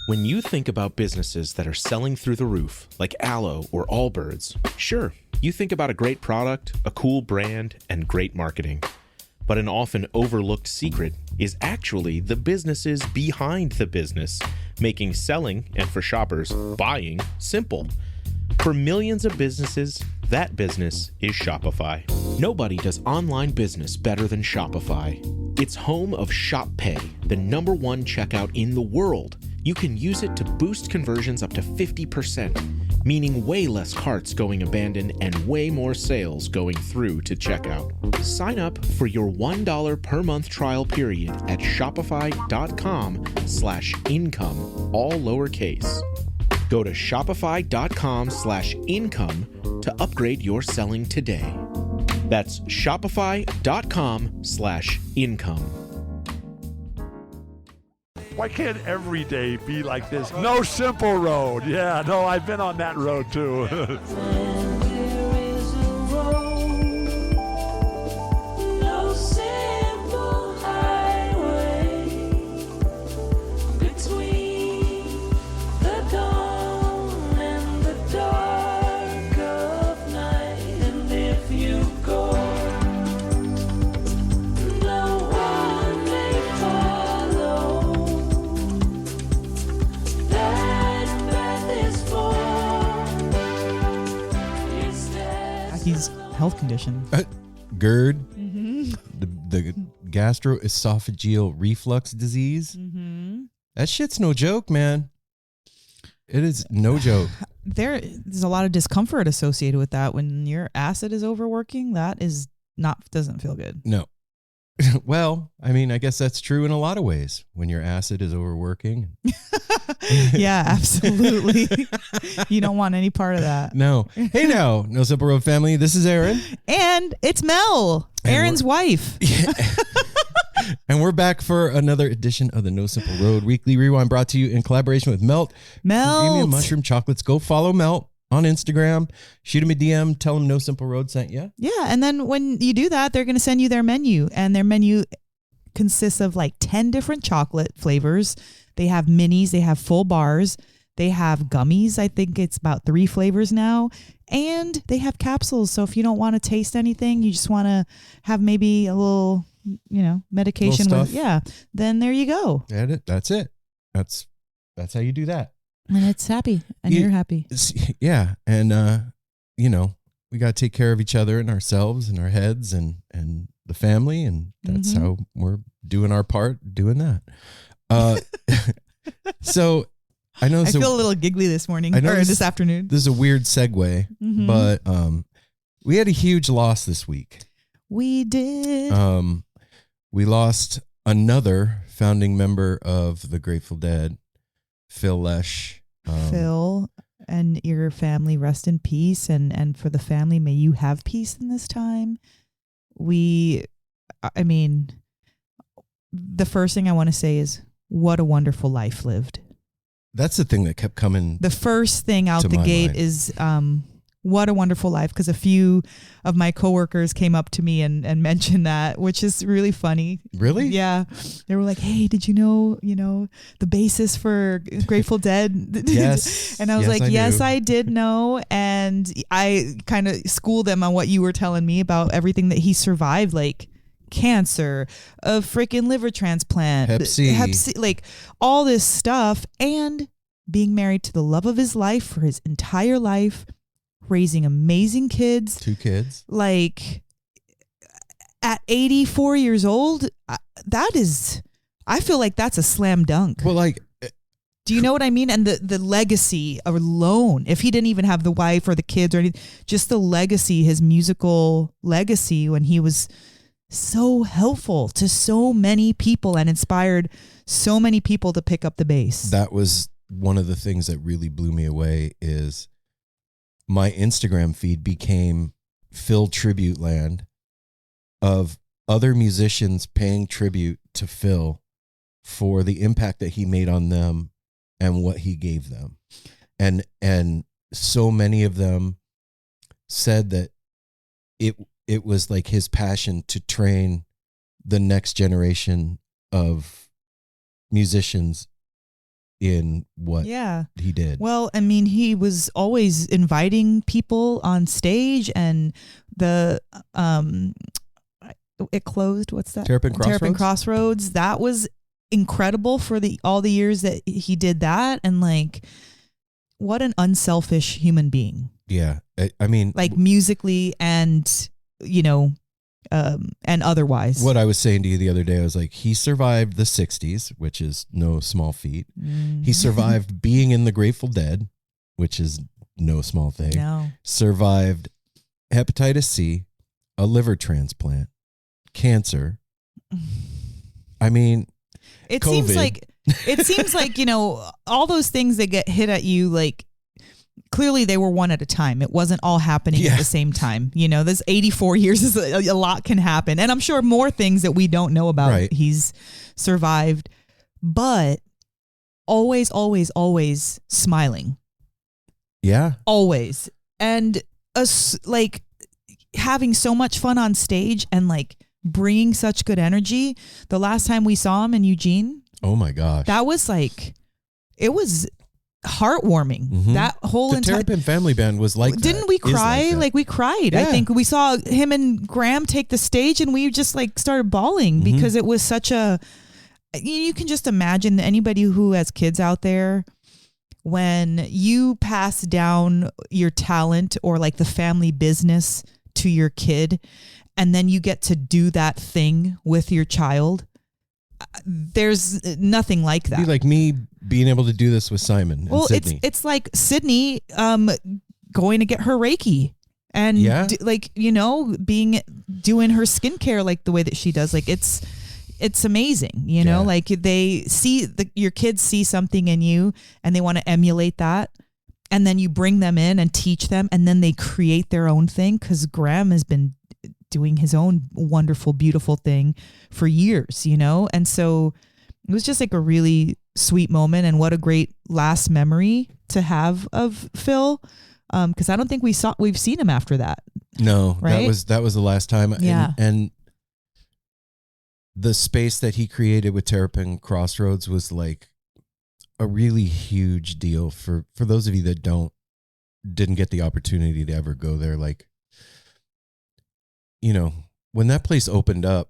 When you think about businesses that are selling through the roof, like Aloe or Allbirds, sure, you think about a great product, a cool brand, and great marketing. But an often overlooked secret is actually the businesses behind the business, making selling, and for shoppers, buying, simple. For millions of businesses, that business is Shopify. Nobody does online business better than Shopify. It's home of Shop Pay, the #1 checkout in the world. You can use it to boost conversions up to 50%, meaning way less carts going abandoned and way more sales going through to checkout. Sign up for your $1 per month trial period at shopify.com/income, all lowercase. Go to shopify.com/income to upgrade your selling today. That's shopify.com/income. Why can't every day be like this? No simple road. Yeah, no, I've been on that road too. Health condition. GERD, the gastroesophageal reflux disease. That shit's no joke, man. It is no joke. There's a lot of discomfort associated with that. When your acid is overworking, that is doesn't feel good. No. Well, I mean, I guess that's true in a lot of ways when your acid is overworking. Yeah, absolutely. You don't want any part of that. No. Hey now, No Simple Road family. This is Aaron. And it's Mel, Aaron's wife. Yeah. And we're back for another edition of the No Simple Road Weekly Rewind, brought to you in collaboration with Melt. Premium Mushroom Chocolates. Go follow Melt on Instagram. Shoot him a DM. Tell him No Simple Road sent you. Yeah. And then when you do that, they're going to send you their menu. And their menu consists of like 10 different chocolate flavors. They have minis. They have full bars. They have gummies. I think it's about 3 flavors now. And they have capsules. So if you don't want to taste anything, you just want to have maybe a little, medication with, then there you go. That's it. That's how you do that. And it's happy, and you're happy. Yeah. And, we got to take care of each other and ourselves and our heads and the family. And that's how we're doing our part, doing that. So I know I feel a little giggly this morning, or this afternoon. This is a weird segue, but we had a huge loss this week. We did. We lost another founding member of the Grateful Dead, Phil Lesh. Phil, and your family rest in peace, and for the family, may you have peace in this time. The first thing I want to say is, what a wonderful life lived. That's the thing that kept coming. The first thing out the gate mind is what a wonderful life, because a few of my coworkers came up to me and mentioned that, which is really funny. Really? Yeah. They were like, hey, did you know, the basis for Grateful Dead? Yes. And I was yes, I did know. And I kind of schooled them on what you were telling me about everything that he survived, like cancer, a freaking liver transplant, Hep C, like all this stuff, and being married to the love of his life for his entire life, raising amazing kids. 2 kids. Like at 84 years old, I feel like that's a slam dunk. Well, like, do you know what I mean? And the legacy alone, if he didn't even have the wife or the kids or anything, just the legacy, his musical legacy, when he was so helpful to so many people and inspired so many people to pick up the bass. That was one of the things that really blew me away. Is my Instagram feed became Phil tribute land of other musicians paying tribute to Phil for the impact that he made on them and what he gave them. And so many of them said that it was like his passion to train the next generation of musicians, in what Yeah. he did. Well, I mean, he was always inviting people on stage, and the it closed. What's that? Terrapin Crossroads? Crossroads. That was incredible for all the years that he did that, and like, what an unselfish human being. Yeah. I mean, Like musically and and otherwise. what I was saying to you the other day, I was like, he survived the 60s, which is no small feat. He survived being in the Grateful Dead, which is no small thing. No. Survived hepatitis C, a liver transplant, cancer. I mean, It COVID. seems like, all those things that get hit at you, like, clearly they were one at a time. It wasn't all happening at the same time. This 84 years is a lot can happen. And I'm sure more things that we don't know about. Right. He's survived, but always, always, always smiling. Yeah. Always. And like having so much fun on stage and like bringing such good energy. The last time we saw him in Eugene, Oh my gosh. that was like, it was heartwarming. Mhm. That whole The entire Terrapin Family Band was like that. didn't we Is cry? that. Like we cried. I Yeah. think we saw him and Graham take the stage and we just like started bawling Mhm. because it was such a, you can just imagine anybody who has kids out there, when you pass down your talent or like the family business to your kid and then you get to do that thing with your child, there's nothing like that. It'd be like me being able to do this with Simon and Sydney. it's like Sydney going to get her Reiki and Yeah. doing her skincare like the way that she does. Like it's amazing, Yeah. like they see your kids see something in you and they want to emulate that. And then you bring them in and teach them and then they create their own thing. 'Cause Graham has been doing his own wonderful, beautiful thing for years, and so it was just like a really sweet moment, and what a great last memory to have of Phil. 'Cause I don't think we've seen him after that. No, Right? that was the last time. Yeah. And the space that he created with Terrapin Crossroads was like a really huge deal for those of you that didn't get the opportunity to ever go there. Like, when that place opened up,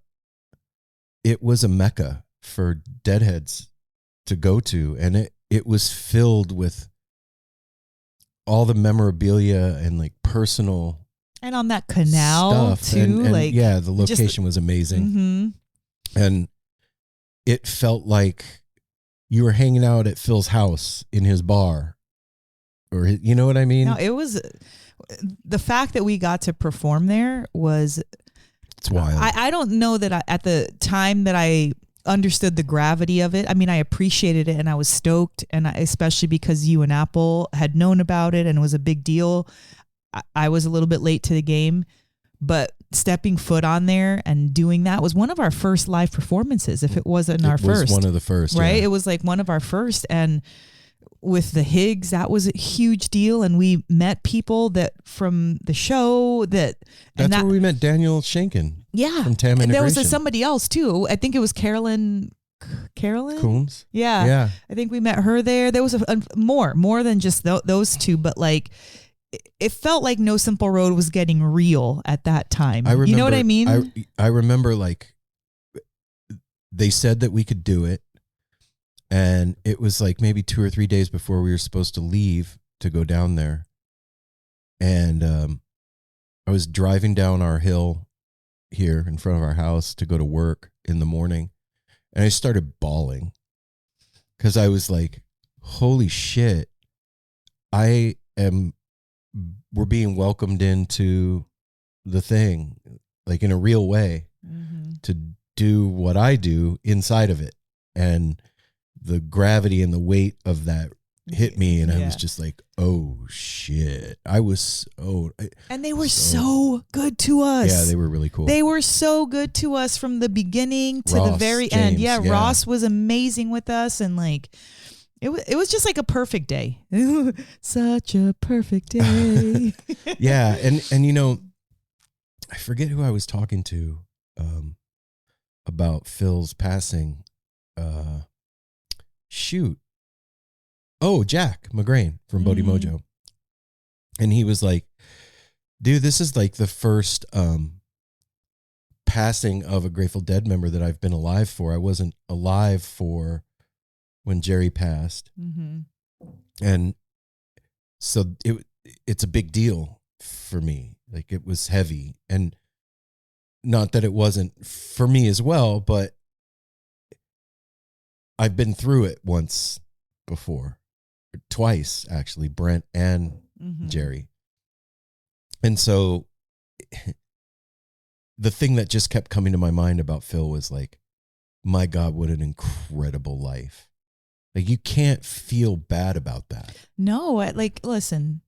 it was a mecca for deadheads to go to. And it was filled with all the memorabilia and like personal And on that canal stuff. too. And like, yeah, the location was amazing. mhm. And it felt like you were hanging out at Phil's house in his bar, or you know what I mean? No, it was the fact that we got to perform there was, It's wild. I don't know that at the time that I understood the gravity of it. I mean, I appreciated it and I was stoked, and especially because you and Apple had known about it and it was a big deal. I was a little bit late to the game, but stepping foot on there and doing that was one of our first live performances. If it wasn't our first, one of the first, right? yeah. It was like one of our first, and with the Higgs, that was a huge deal. And we met people that from the show That's where we met Daniel Schenken. Yeah. From TAM And there was Integration. somebody else too. I think it was Carolyn. Coombs. Yeah. Yeah. I think we met her there. There was more than just those two, but like it felt like No Simple Road was getting real at that time. I remember, you know what I mean? I remember like they said that we could do it, and it was like maybe 2 or 3 days before we were supposed to leave to go down there. And I was driving down our hill here in front of our house to go to work in the morning, and I started bawling because I was like, holy shit, we're being welcomed into the thing, like in a real way, to do what I do inside of it. And the gravity and the weight of that hit me, and I was just like, oh shit. And they were so good to us. Yeah, they were really cool. They were so good to us from the beginning to the Ross, very end. James, Yeah, yeah. Ross was amazing with us, and like it was just like a perfect day. Such a perfect day. Yeah, and I forget who I was talking to about Phil's passing. Shoot, Jack McGrain from Bodhi Mojo. And he was like, dude, this is like the first passing of a Grateful Dead member that I've been alive for. I wasn't alive for when Jerry passed. And so it's a big deal for me. Like, it was heavy, and not that it wasn't for me as well, but I've been through it once before, twice actually, Brent and Jerry. And so the thing that just kept coming to my mind about Phil was like, my God, what an incredible life. Like, you can't feel bad about that. No, like, listen,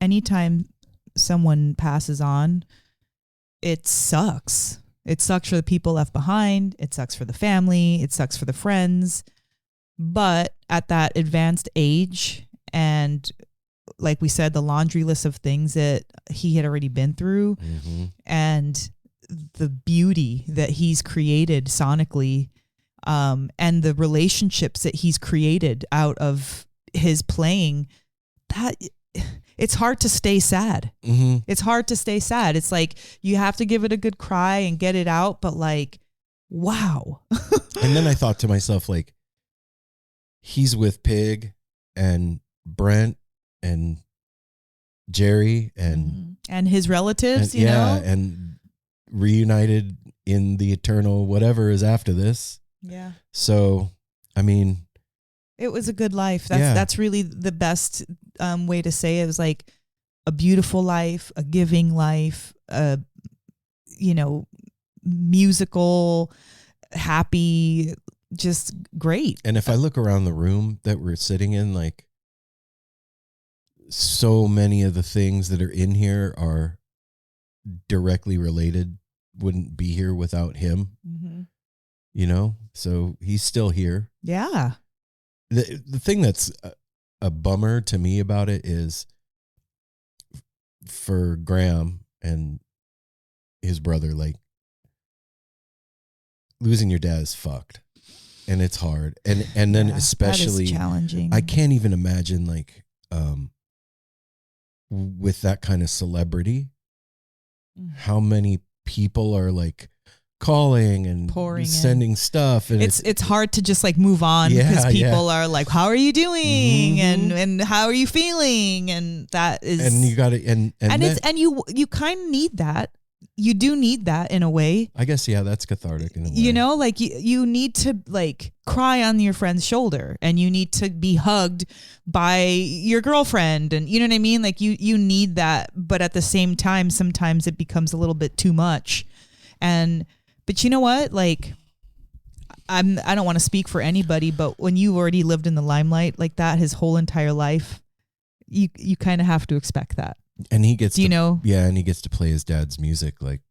anytime someone passes on, it sucks. It sucks for the people left behind. It sucks for the family. It sucks for the friends. But at that advanced age, and like we said, the laundry list of things that he had already been through, and the beauty that he's created sonically, and the relationships that he's created out of his playing, that it's hard to stay sad. It's hard to stay sad. It's like you have to give it a good cry and get it out, but like, wow. And then I thought to myself, like, he's with Pig and Brent and Jerry and his relatives, you know? And reunited in the eternal whatever is after this. Yeah. So, I mean, it was a good life. That's really the best way to say it. It was like a beautiful life, a giving life, musical, happy, just great. And if I look around the room that we're sitting in, like, so many of the things that are in here are directly related, wouldn't be here without him, so he's still here. Yeah. The thing that's a bummer to me about it is for Graham and his brother, like, losing your dad is fucked, and it's hard. And then especially that is challenging. I can't even imagine, like, with that kind of celebrity, how many people are like calling and pouring sending stuff, and it's hard to just like move on, because people are like, how are you doing, and how are you feeling, and that is, and you got to and you kind of need that. You do need that in a way. I guess, that's cathartic in a way. Like you need to like cry on your friend's shoulder, and you need to be hugged by your girlfriend, and you know what I mean? Like you need that, but at the same time, sometimes it becomes a little bit too much. But you know what? Like, I don't want to speak for anybody, but when you already lived in the limelight like that his whole entire life, you kind of have to expect that. And he gets and he gets to play his dad's music like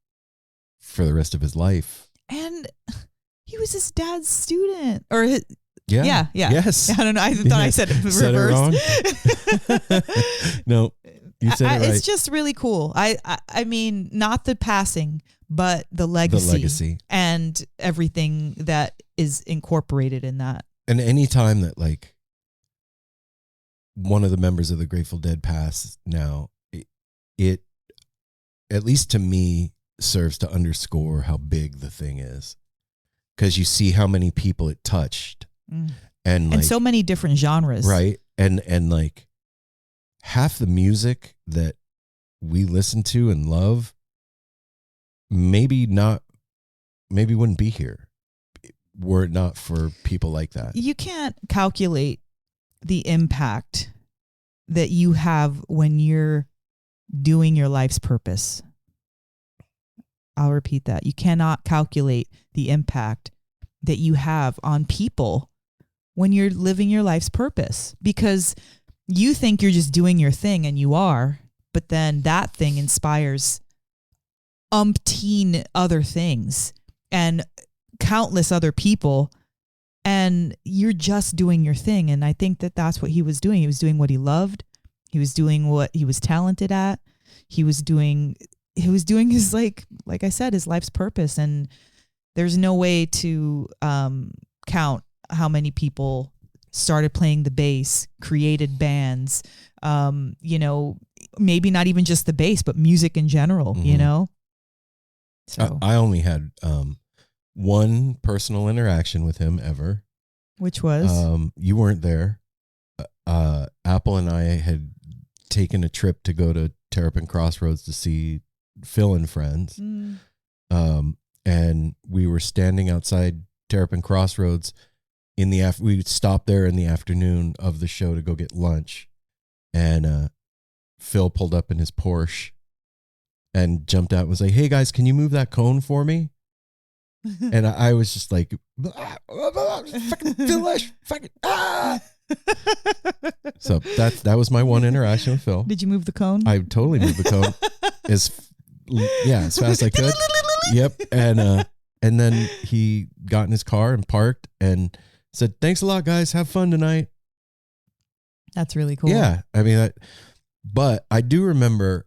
for the rest of his life. And he was his dad's student, or his, yes. I don't know. I thought I said it reversed. No, you said it right. It's just really cool. I mean, not the passing, but the legacy and everything that is incorporated in that. And any time that like one of the members of the Grateful Dead pass now, it at least to me serves to underscore how big the thing is, because you see how many people it touched, and so many different genres, right? And like half the music that we listen to and love maybe wouldn't be here were it not for people like that. You can't calculate the impact that you have when you're doing your life's purpose. I'll repeat that. You cannot calculate the impact that you have on people when you're living your life's purpose, because you think you're just doing your thing, and you are, but then that thing inspires umpteen other things and countless other people, and you're just doing your thing. And I think that that's what he was doing. He was doing what he loved. He was doing what he was talented at. He was doing his, like I said, his life's purpose. And there's no way to count how many people started playing the bass, created bands, you know, maybe not even just the bass, but music in general, you know? So, I only had one personal interaction with him ever. which was? You weren't there. Apple and I had taken a trip to go to Terrapin Crossroads to see Phil and Friends. And we were standing outside Terrapin Crossroads we stopped there in the afternoon of the show to go get lunch. And Phil pulled up in his Porsche and jumped out and was like, "Hey guys, can you move that cone for me?" And I was just like, fucking Phil Lesh, fucking ah. So that was my one interaction with Phil. Did you move the cone? I totally moved the cone as fast as I could. Yep. And then he got in his car and parked and said, "Thanks a lot, guys. Have fun tonight." That's really cool. Yeah. I mean, but I do remember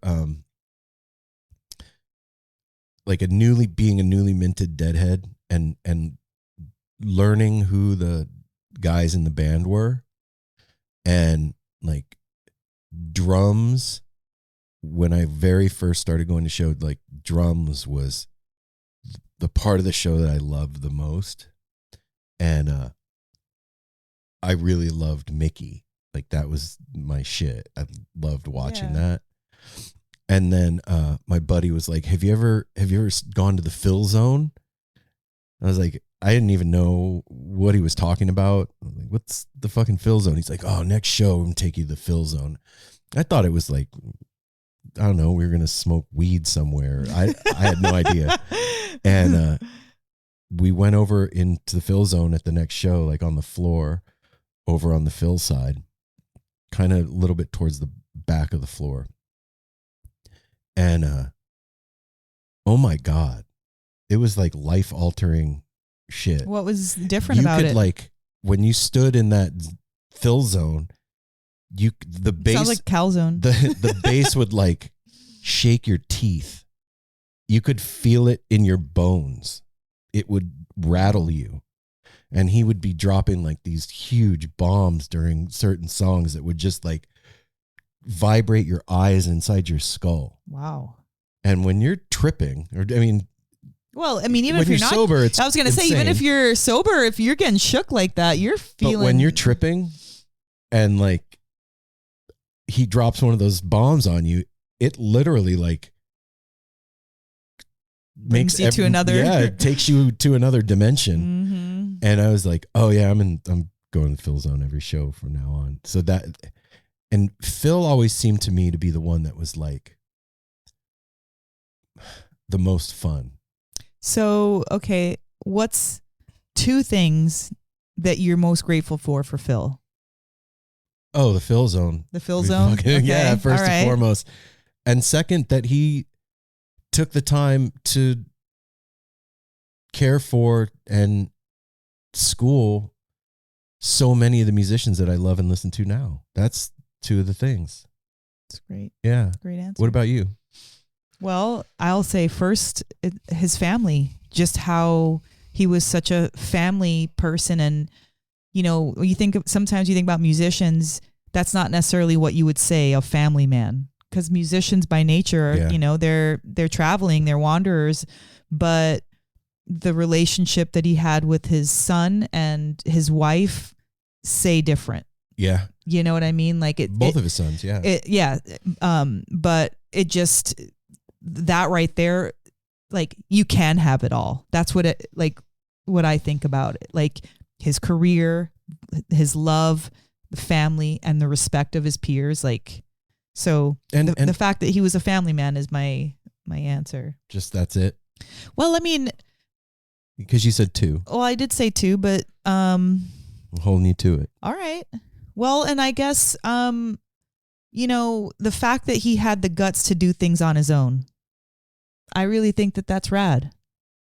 like being a newly minted Deadhead and learning who the guys in the band were, and like drums. When I very first started going to show, like drums was the part of the show that I loved the most. And I really loved Mickey. Like that was my shit. I loved watching that. And then my buddy was like, have you ever gone to the Phil Zone? I was like, I didn't even know what he was talking about. I'm like, what's the fucking Phil Zone? He's like, oh, next show I'm gonna take you to the Phil Zone. I thought it was like, I don't know, we were gonna smoke weed somewhere. I had no idea. And we went over into the Phil Zone at the next show, like on the floor over on the Phil side, kind of a little bit towards the back of the floor. And oh my God, it was like life altering shit. What was different about it? Like when you stood in that Phil Zone, the bass sounds like calzone. The bass would like shake your teeth. You could feel it in your bones. It would rattle you. And he would be dropping like these huge bombs during certain songs that would just like vibrate your eyes inside your skull. Wow. And when you're tripping, even if you're not sober, it's I was going to say, even if you're sober, if you're getting shook like that, you're feeling. But when you're tripping and like he drops one of those bombs on you, it literally like brings you to another. Yeah, it takes you to another dimension. Mm-hmm. And I was like, oh yeah, I'm going to Phil Zone every show from now on. So and Phil always seemed to me to be the one that was like the most fun. So, okay, what's 2 things that you're most grateful for Phil? Oh, the Phil Zone. The Phil Zone? Okay. Yeah, first and foremost. And second, that he took the time to care for and school so many of the musicians that I love and listen to now. That's 2 of the things. That's great. Yeah. That's a great answer. What about you? Well, I'll say first, his family, just how he was such a family person. And, you know, sometimes you think about musicians, that's not necessarily what you would say a family man, because musicians by nature, you know, they're traveling, they're wanderers, but the relationship that he had with his son and his wife say different. Yeah. You know what I mean? Like both of his sons. Yeah. But it just, that right there, like you can have it all. That's what I think about it. Like his career, his love, the family, and the respect of his peers. Like, so and the fact that he was a family man is my answer. Just that's it. Well, I mean, because you said 2. Well, I did say 2, but I'm holding you to it. All right. Well, and I guess you know, the fact that he had the guts to do things on his own, I really think that that's rad.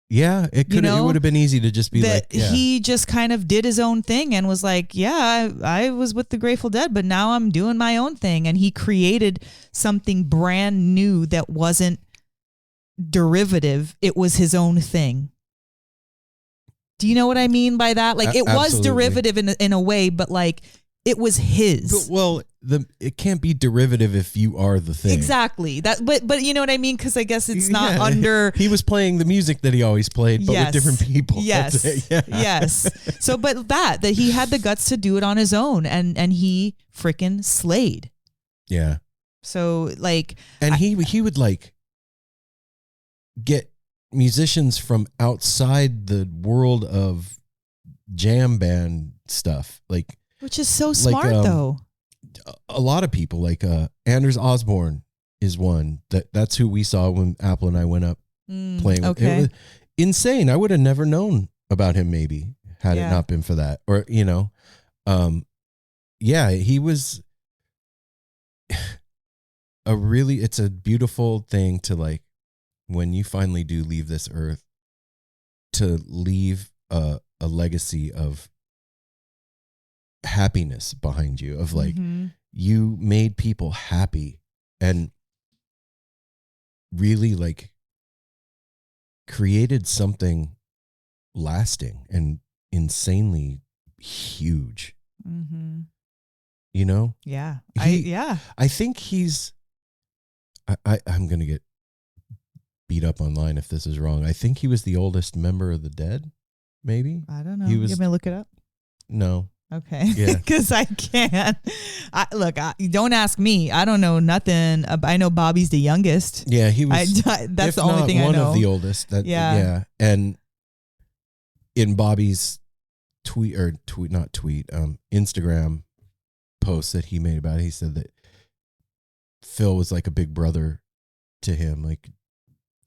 Yeah, it would have been easy to just be that like, yeah. He just kind of did his own thing and was like, yeah, I was with the Grateful Dead, but now I'm doing my own thing. And he created something brand new that wasn't derivative. It was his own thing. Do you know what I mean by that? Like, it was Absolutely. derivative in a way, but like, it was his. Well, it can't be derivative if you are the thing. Exactly. But you know what I mean? Because I guess it's not Yeah. under. He was playing the music that he always played, but with different people. Yes. That's it. Yeah. Yes. So, but that he had the guts to do it on his own, and he freaking slayed. Yeah. So like, And he would like get musicians from outside the world of jam band stuff, like which is so smart though. a lot of people, like Anders Osborne is one that's who we saw when Apple and I went up playing. Okay. It was insane. I would have never known about him maybe had it not been for that, or yeah, he was it's a beautiful thing to, like, when you finally do leave this earth, to leave a legacy of happiness behind you, of like, you made people happy and really like created something lasting and insanely huge. You know? Yeah. I think he's I'm going to get beat up online if this is wrong. I think he was the oldest member of the Dead, maybe? I don't know. He You was, want me to look it up? No. Okay. Yeah. Because I can't. Don't ask me. I don't know nothing. I know Bobby's the youngest. Yeah, he was. That's the only thing I know. One of the oldest. Yeah. And in Bobby's Instagram post that he made about it, he said that Phil was like a big brother to him, like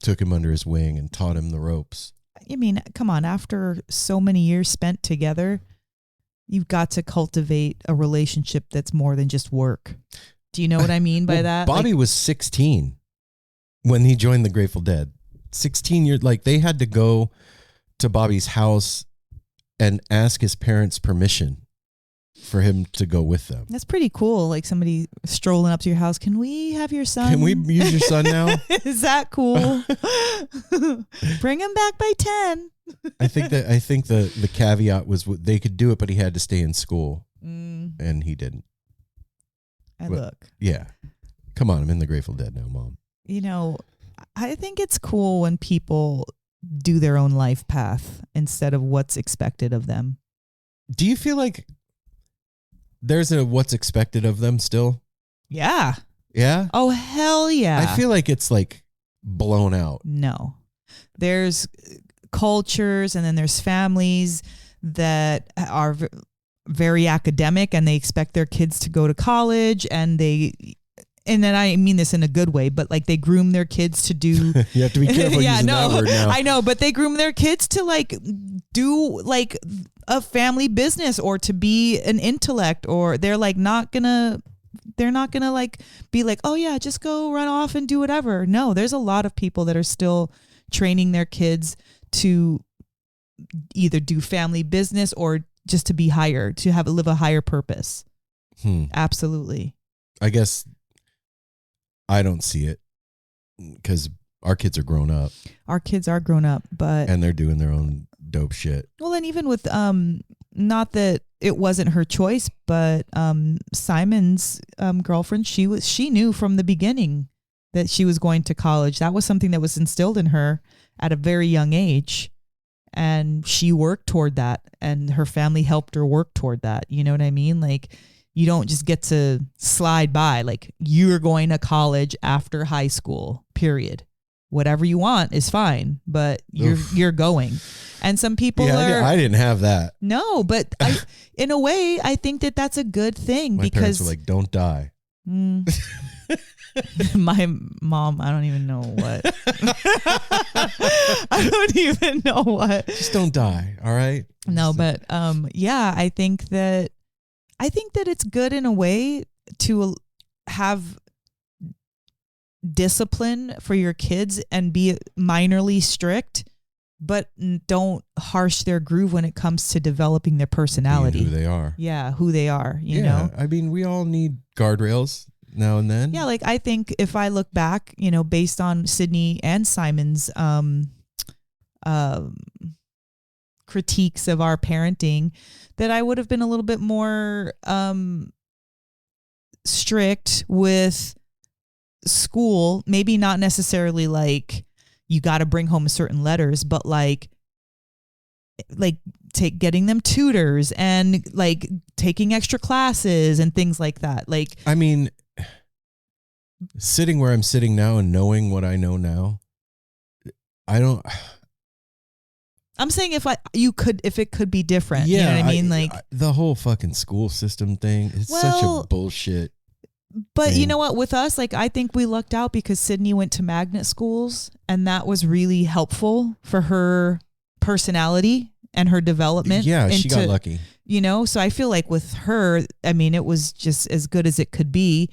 took him under his wing and taught him the ropes. I mean, come on, after so many years spent together, you've got to cultivate a relationship that's more than just work. Do you know what I mean by that? Bobby was 16 when he joined the Grateful Dead. 16 years, like they had to go to Bobby's house and ask his parents' permission for him to go with them. That's pretty cool. Like somebody strolling up to your house. Can we have your son? Can we use your son now? Is that cool? Bring him back by 10. I think the caveat was they could do it, but he had to stay in school, and he didn't. Look. Yeah. Come on, I'm in the Grateful Dead now, Mom. You know, I think it's cool when people do their own life path instead of what's expected of them. Do you feel like there's a what's expected of them still? Yeah. Yeah? Oh, hell yeah. I feel like it's like blown out. No. There's cultures and then there's families that are very academic and they expect their kids to go to college and then I mean this in a good way, but like they groom their kids to do. You have to be careful using that word now. I know, but they groom their kids to like do like a family business or to be an intellect, or they're not gonna like be like, oh yeah, just go run off and do whatever. No, there's a lot of people that are still training their kids to either do family business or just to be higher, to live a higher purpose. Absolutely. I guess I don't see it because our kids are grown up. Our kids are grown up, but and they're doing their own dope shit. Well, and even with not that it wasn't her choice, but Simon's girlfriend, she knew from the beginning that she was going to college. That was something that was instilled in her at a very young age, and she worked toward that, and her family helped her work toward that. You know what I mean? Like, you don't just get to slide by. Like, you're going to college after high school, period. Whatever you want is fine, but you're going. And some people I didn't have that. No, but in a way, I think that that's a good thing. My because parents were like, don't die. My mom, I don't even know what. I don't even know what. Just don't die, all right? No, but yeah, I think that it's good in a way to have discipline for your kids and be minorly strict, but don't harsh their groove when it comes to developing their personality. Being who they are. Yeah, who they are, you know? I mean, we all need guardrails now and then. Yeah, like I think if I look back, based on Sydney and Simon's critiques of our parenting, that I would have been a little bit more strict with school. Maybe not necessarily like you got to bring home certain letters, but like getting them tutors and like taking extra classes and things like that. Like, I mean, sitting where I'm sitting now and knowing what I know now, I'm saying if it could be different, you know what I mean? Like the whole fucking school system thing, it's such a bullshit. But thing. You know what, with us, like I think we lucked out because Sydney went to magnet schools, and that was really helpful for her personality and her development. Yeah, she got lucky. You know, so I feel like with her, I mean, it was just as good as it could be.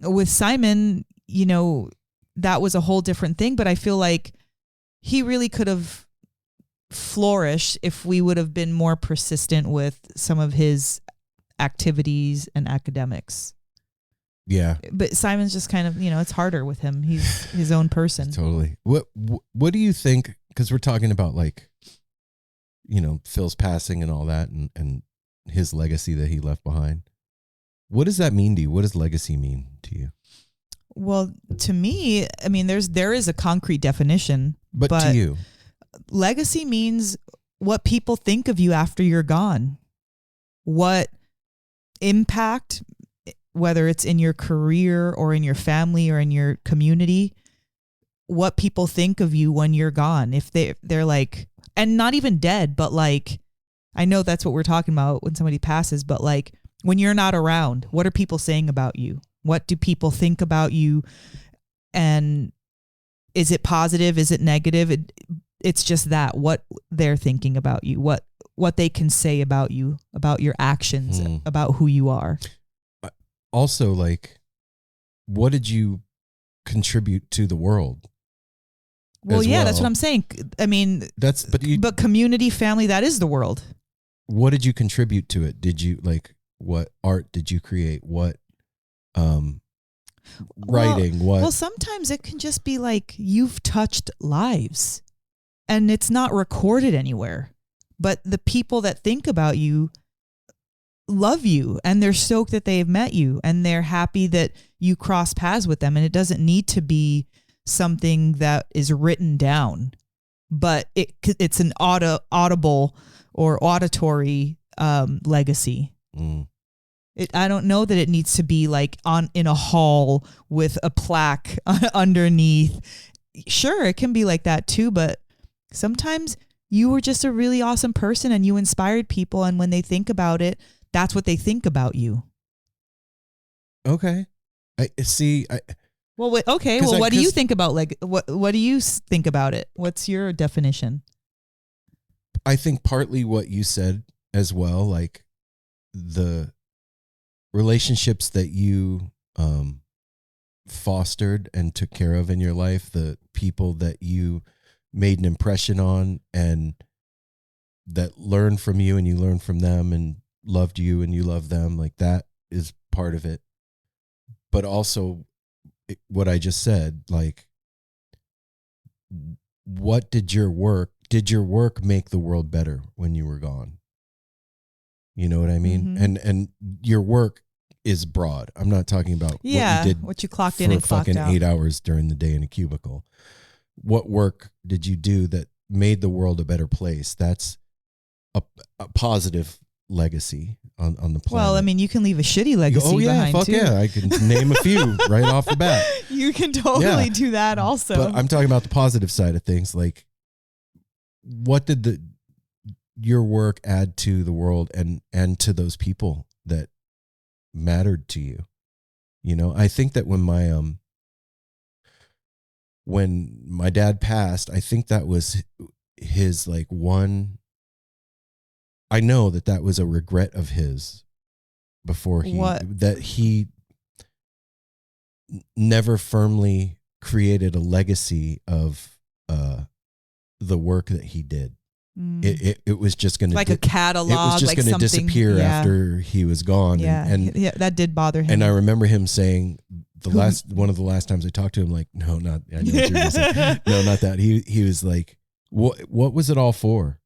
With Simon, you know, that was a whole different thing, but I feel like he really could have flourished if we would have been more persistent with some of his activities and academics. Yeah. But Simon's just kind of, you know, it's harder with him. He's his own person. Totally. What do you think? Because we're talking about like, you know, Phil's passing and all that and his legacy that he left behind. What does that mean to you? What does legacy mean to you? Well, to me, I mean, there is a concrete definition. But to you? Legacy means what people think of you after you're gone. What impact, whether it's in your career or in your family or in your community, what people think of you when you're gone. If they're like, and not even dead, but like, I know that's what we're talking about when somebody passes, but like when you're not around, what are people saying about you? What do people think about you? And is it positive? Is it negative? It's just that, what they're thinking about you, what they can say about you, about your actions, about who you are. Also, like, what did you contribute to the world? Well, that's what I'm saying. I mean, but community, family, that is the world. What did you contribute to it? Did you what art did you create? What writing? Well, sometimes it can just be like you've touched lives and it's not recorded anywhere, but the people that think about you love you and they're stoked that they've met you and they're happy that you cross paths with them. And it doesn't need to be something that is written down, but it's an audible or auditory legacy. I don't know that it needs to be like in a hall with a plaque underneath. Sure, it can be like that too, but sometimes you were just a really awesome person and you inspired people, and when they think about it, that's what they think about you. Okay. Well, what do you think about what do you think about it? What's your definition? I think partly what you said as well, like the relationships that you fostered and took care of in your life, the people that you made an impression on and that learned from you and you learned from them and loved you and you loved them, like that is part of it. But also what I just said, like, what did your work make the world better when you were gone? You know what I mean? Mm-hmm. And your work is broad. I'm not talking about what you did, what you clocked in and clocked fucking out. 8 hours during the day in a cubicle. What work did you do that made the world a better place? That's a positive legacy on the planet. Well, I mean, you can leave a shitty legacy behind too. Yeah, I can name a few right off the bat. You can totally do that also. But I'm talking about the positive side of things. Like, what did your work add to the world and to those people that mattered to you? You know, I think that when my dad passed, I think that was his like one. I know that was a regret of his before he never firmly created a legacy of the work that he did. It was just going to like a catalog. It was just going to disappear after he was gone. Yeah, and that did bother him. And I remember him saying one of the last times I talked to him, like, no, not I know what you're gonna say. No, not that. He was like, what was it all for?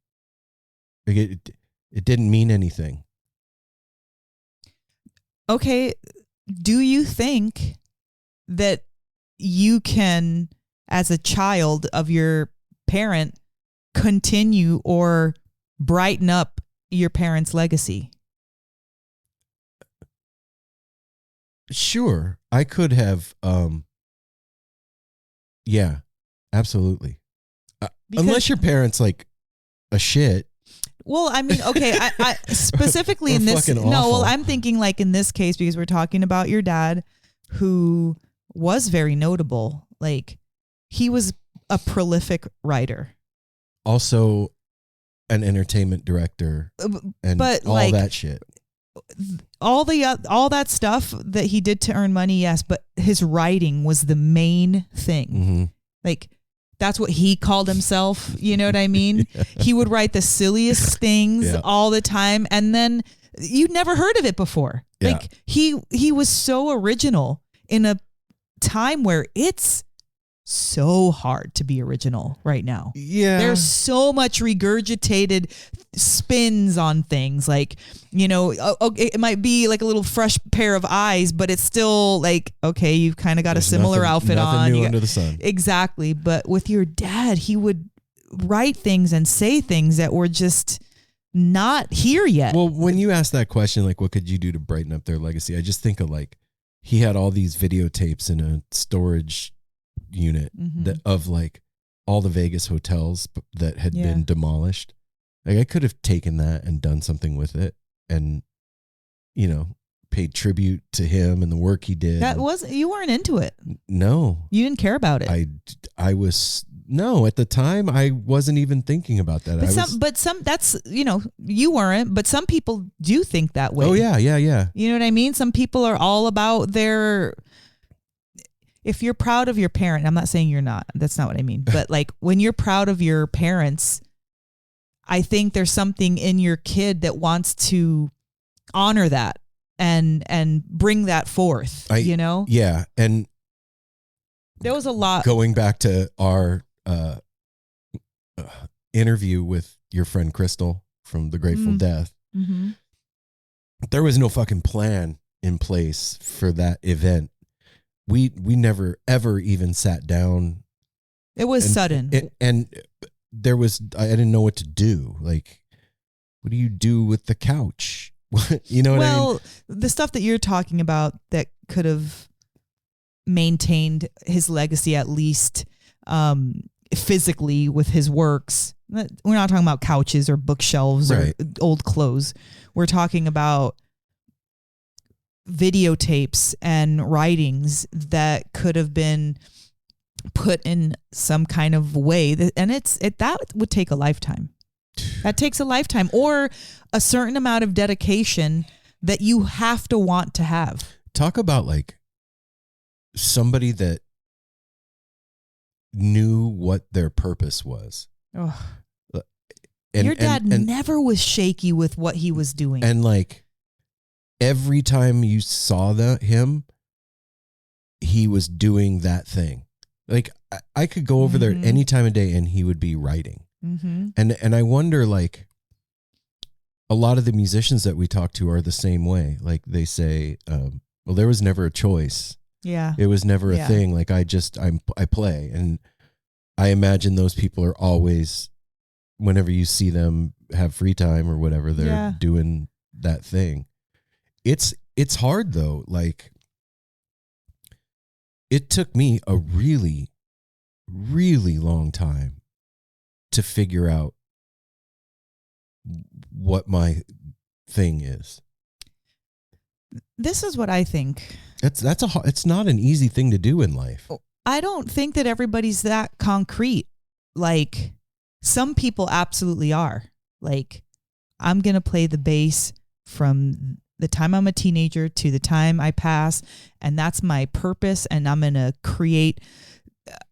Like it didn't mean anything. Okay. Do you think that you can, as a child of your parent, continue or brighten up your parents' legacy? Sure. I could have, yeah, absolutely. Unless your parents like a shit. Well, I mean, okay, I specifically in this, fucking no, awful. well, I'm thinking like in this case, because we're talking about your dad who was very notable. Like he was a prolific writer. Also an entertainment director and but all like, that shit. All that stuff that he did to earn money, yes, but his writing was the main thing. Mm-hmm. Like that's what he called himself. You know what I mean? Yeah. He would write the silliest things Yeah. all the time, and then you'd never heard of it before. Yeah. Like he was so original in a time where it's so hard to be original right now. Yeah. There's so much regurgitated spins on things. Like, you know, it might be like a little fresh pair of eyes, but it's still like, okay, you've kind of got There's a similar outfit nothing on. new You under got- the sun. Exactly. But with your dad, he would write things and say things that were just not here yet. Well, when you ask that question, like, what could you do to brighten up their legacy? I just think of like, he had all these videotapes in a storage unit that of like all the Vegas hotels that had been demolished. Like I could have taken that and done something with it and, you know, paid tribute to him and the work he did. You weren't into it. No. You didn't care about it. I was, no, at the time I wasn't even thinking about that. But some that's, you know, you weren't, but some people do think that way. Oh yeah. You know what I mean? Some people are all about if you're proud of your parent, I'm not saying you're not, that's not what I mean. But like when you're proud of your parents, I think there's something in your kid that wants to honor that and bring that forth, you know? Yeah. And there was a lot going back to our interview with your friend Crystal from The Grateful Death. Mm-hmm. There was no fucking plan in place for that event. We never ever even sat down. It was sudden. And there was, I didn't know what to do. Like, what do you do with the couch? You know what I mean? Well, the stuff that you're talking about that could have maintained his legacy, at least physically with his works. We're not talking about couches or bookshelves or old clothes. We're talking about videotapes and writings that could have been put in some kind of way and that would take a lifetime. That takes a lifetime or a certain amount of dedication that you have to want to have. Talk about like somebody that knew what their purpose was. Oh. Your dad never was shaky with what he was doing. And like every time you saw him, he was doing that thing. Like I could go over there any time of day and he would be writing. Mm-hmm. And I wonder, like, a lot of the musicians that we talk to are the same way. Like they say, well, there was never a choice. Yeah. It was never a thing. Like I play. And I imagine those people are always, whenever you see them have free time or whatever, they're doing that thing. It's hard though. Like it took me a really, really long time to figure out what my thing is. This is what I think. It's not an easy thing to do in life. I don't think that everybody's that concrete. Like some people absolutely are. Like I'm going to play the bass from the time I'm a teenager to the time I pass, and that's my purpose, and I'm going to create,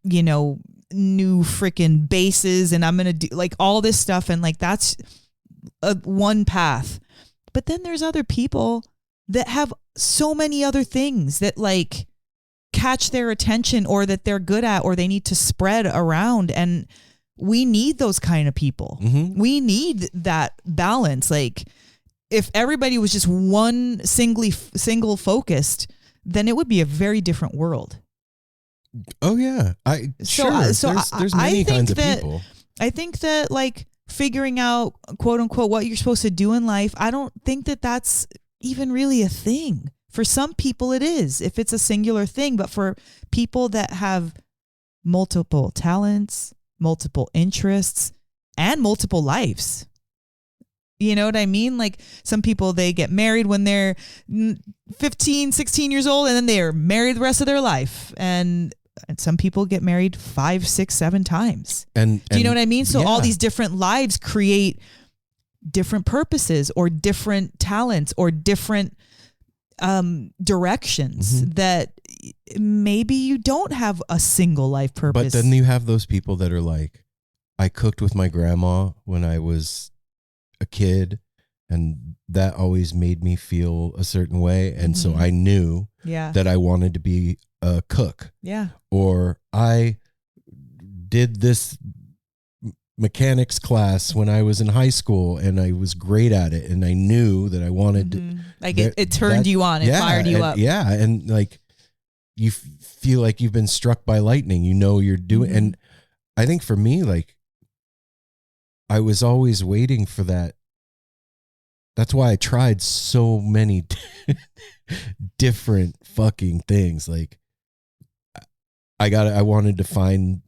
you know, new freaking basses, and I'm going to do like all this stuff, and like that's one path. But then there's other people that have so many other things that like catch their attention or that they're good at or they need to spread around, and we need those kind of people. Mm-hmm. We need that balance. Like if everybody was just one single focused, then it would be a very different world. Oh yeah. There's many kinds of people. I think that like figuring out quote unquote what you're supposed to do in life, I don't think that that's even really a thing. For some people it is, if it's a singular thing, but for people that have multiple talents, multiple interests, and multiple lives. You know what I mean? Like some people, they get married when they're 15, 16 years old, and then they're married the rest of their life. And some people get married 5, 6, 7 times. Do you know what I mean? So all these different lives create different purposes or different talents or different directions that maybe you don't have a single life purpose. But then you have those people that are like, I cooked with my grandma when I was a kid, and that always made me feel a certain way. And so I knew that I wanted to be a cook. Yeah. Or I did this mechanics class when I was in high school and I was great at it, and I knew that I wanted to, like it turned you on, it fired you up. Yeah. And like you feel like you've been struck by lightning, you know, you're doing. And I think for me, like I was always waiting for that. That's why I tried so many different fucking things. Like I wanted to find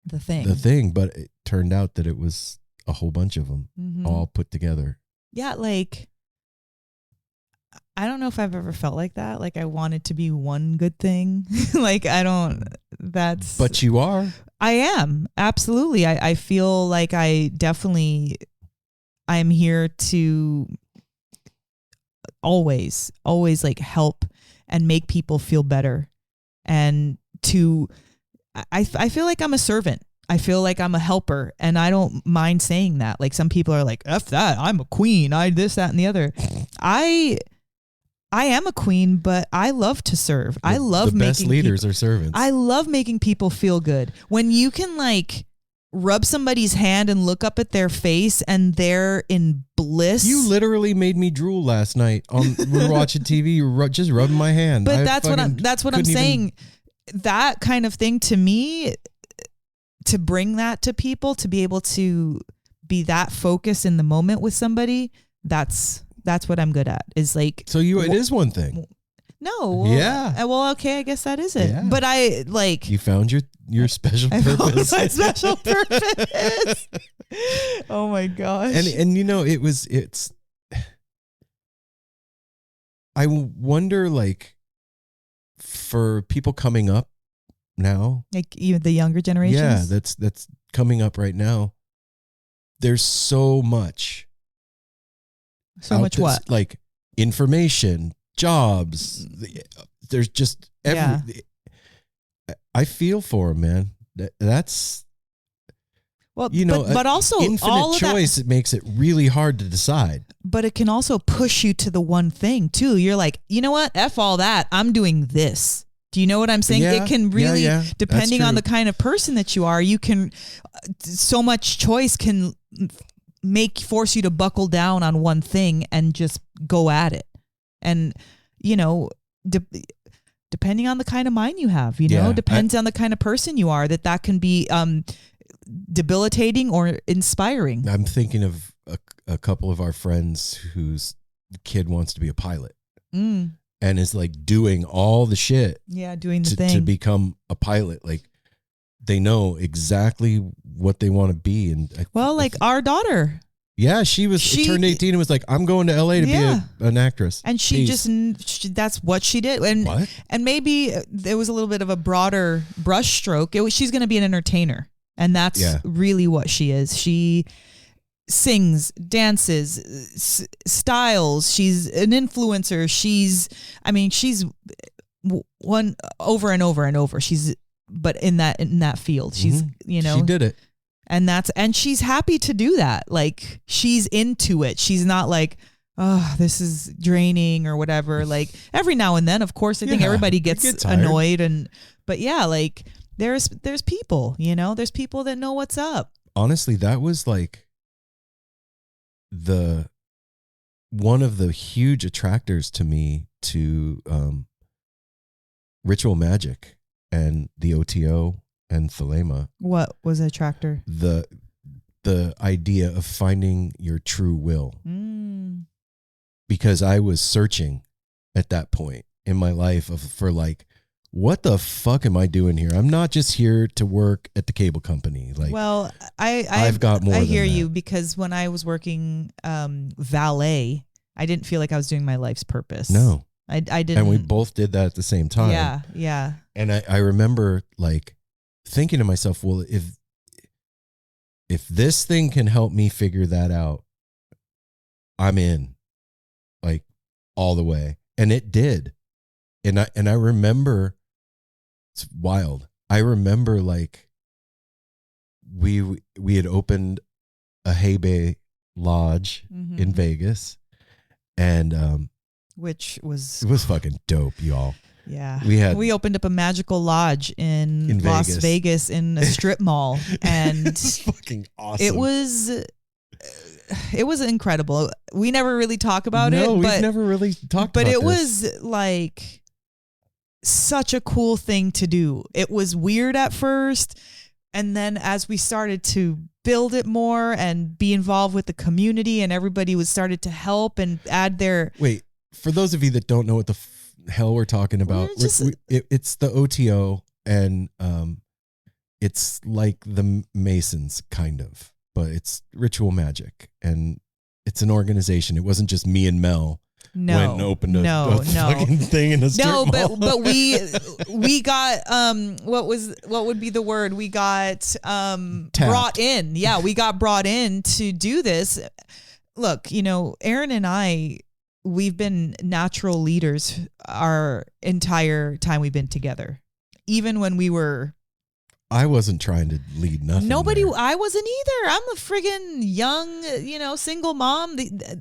the thing, but it turned out that it was a whole bunch of them all put together. Yeah. Like, I don't know if I've ever felt like that. Like I wanted to be one good thing. Like but you are. I am. Absolutely. I feel like I'm here to always like help and make people feel better. And I feel like I'm a servant. I feel like I'm a helper, and I don't mind saying that. Like some people are like, F that, I'm a queen, I this, that, and the other. I am a queen, but I love to serve. I love making best leaders are servants. I love making people feel good. When you can like rub somebody's hand and look up at their face and they're in bliss. You literally made me drool last night we were watching TV. You were just rubbing my hand. But that's what I'm saying. That kind of thing to me, to bring that to people, to be able to be that focused in the moment with somebody, that's what I'm good at. Is like, so it is one thing. No. Well, yeah. Well, okay, I guess that is it. Yeah. But I like, you found your special purpose. My special purpose. Oh my gosh. And you know, it's I wonder, like, for people coming up now, like even the younger generations. Yeah, that's coming up right now. There's so much. So much what? Like information, jobs. There's just I feel for them, man. That's, well, you know, but also infinite all of choice. It makes it really hard to decide. But it can also push you to the one thing too. You're like, you know what? F all that. I'm doing this. Do you know what I'm saying? Yeah, it can really, depending on true. the kind of person that you are, you can, so much choice can force you to buckle down on one thing and just go at it. And, you know, depending on the kind of mind you have, you know, depends on the kind of person you are, that can be debilitating or inspiring. I'm thinking of a couple of our friends whose kid wants to be a pilot. And is like doing all the shit. Yeah, doing the thing to become a pilot. Like they know exactly what they want to be. And like our daughter. Yeah, she turned 18 and was like, I'm going to LA to be an actress. And she that's what she did. And maybe there was a little bit of a broader brush stroke. She's going to be an entertainer. And that's really what she is. She sings, dances, styles. She's an influencer. She's one over and over and over. But in that field, she's, you know, she did it. And she's happy to do that. Like she's into it. She's not like, oh, this is draining or whatever. Like every now and then, of course, I think everybody gets annoyed but yeah, like there's people, you know, there's people that know what's up. honestly, that was like one of the huge attractors to me to ritual magic and the OTO and Thelema. What was a tractor? The idea of finding your true will. Because I was searching at that point in my life for like, what the fuck am I doing here? I'm not just here to work at the cable company. Like, well, I've got more. I hear than you, that. because when I was working valet, I didn't feel like I was doing my life's purpose. No, I didn't. and we both did that at the same time. Yeah, yeah. And I remember like thinking to myself, well, if this thing can help me figure that out, I'm in, like, all the way. And it did. And I remember, it's wild. I remember like we had opened a hay bay lodge in Vegas, and which was, it was fucking dope, y'all. yeah. We opened up a Magickal lodge in Las Vegas in a strip mall, and it's fucking awesome. It was incredible. We never really talk about it. No, we've never really talked about it. But it was like such a cool thing to do. It was weird at first. And then as we started to build it more and be involved with the community, and everybody was started to help and add their... Wait, for those of you that don't know what the hell we're talking about, it's the OTO, and it's like the Masons, kind of. But it's ritual magic, and it's an organization. It wasn't just me and Mel went and opened a fucking thing in a strip mall. but we got what would be the word? We got brought in. Yeah, we got brought in to do this. Look, Aaron and I, we've been natural leaders our entire time we've been together. Even when we were... I wasn't trying to lead nothing. I wasn't either. I'm a friggin' young, single mom.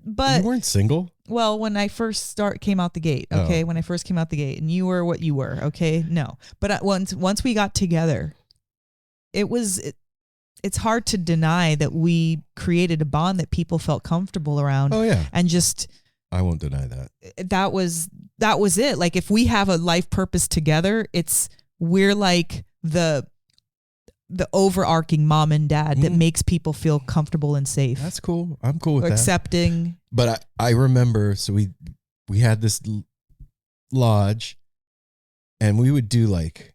But you weren't single? Well, when I first came out the gate, okay? When I first came out the gate, and you were what you were, okay? No. But once we got together, it's hard to deny that we created a bond that people felt comfortable around. Oh, yeah. And just... I won't deny that. That was it. Like, if we have a life purpose together, we're like the overarching mom and dad that makes people feel comfortable and safe. That's cool. I'm cool with that. Accepting. But I remember, so we had this lodge, and we would do like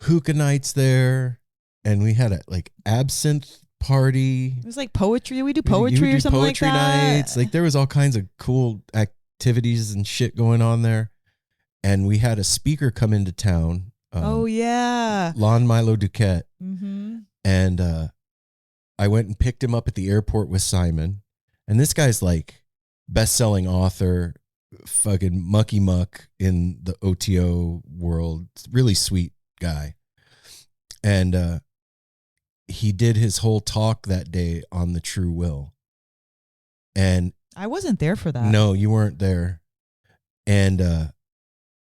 hookah nights there, and we had a like absinthe party. It was like poetry. We do poetry or something like that. Poetry nights. Like, there was all kinds of cool activities and shit going on there. And we had a speaker come into town. Oh, yeah. Lon Milo Duquette. Mm-hmm. And I went and picked him up at the airport with Simon. And this guy's like best-selling author, fucking mucky muck in the OTO world. Really sweet guy. And he did his whole talk that day on the true will. And I wasn't there for that. No, you weren't there. And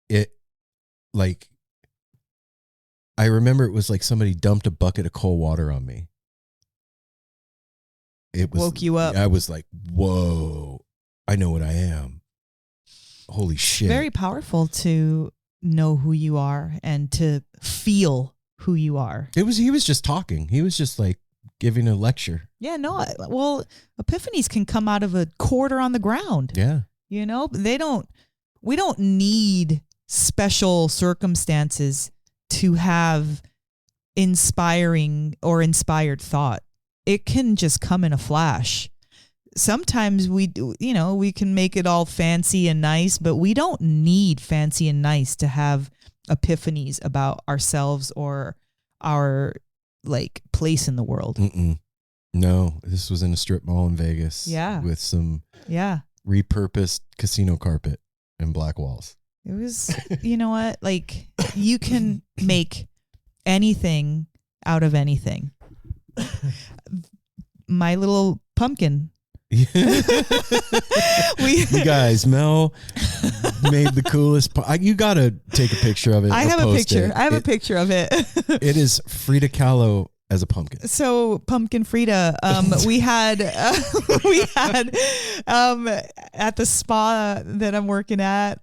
it, like... I remember it was like somebody dumped a bucket of cold water on me. It woke you up. I was like, whoa, I know what I am. Holy shit. Very powerful to know who you are and to feel who you are. He was just talking. He was just like giving a lecture. Yeah, no. Well, epiphanies can come out of a quarter on the ground. Yeah. We don't need special circumstances to have inspired thought. It can just come in a flash. Sometimes we can make it all fancy and nice, but we don't need fancy and nice to have epiphanies about ourselves or our like place in the world. No, this was in a strip mall in Vegas. Yeah. With some repurposed casino carpet and black walls. It was, you know what? Like, you can make anything out of anything. My Little Pumpkin. You guys, Mel made the coolest. You gotta take a picture of it. I have a picture. I have a picture of it. It is Frida Kahlo as a pumpkin? So pumpkin Frida, we had at the spa that I'm working at,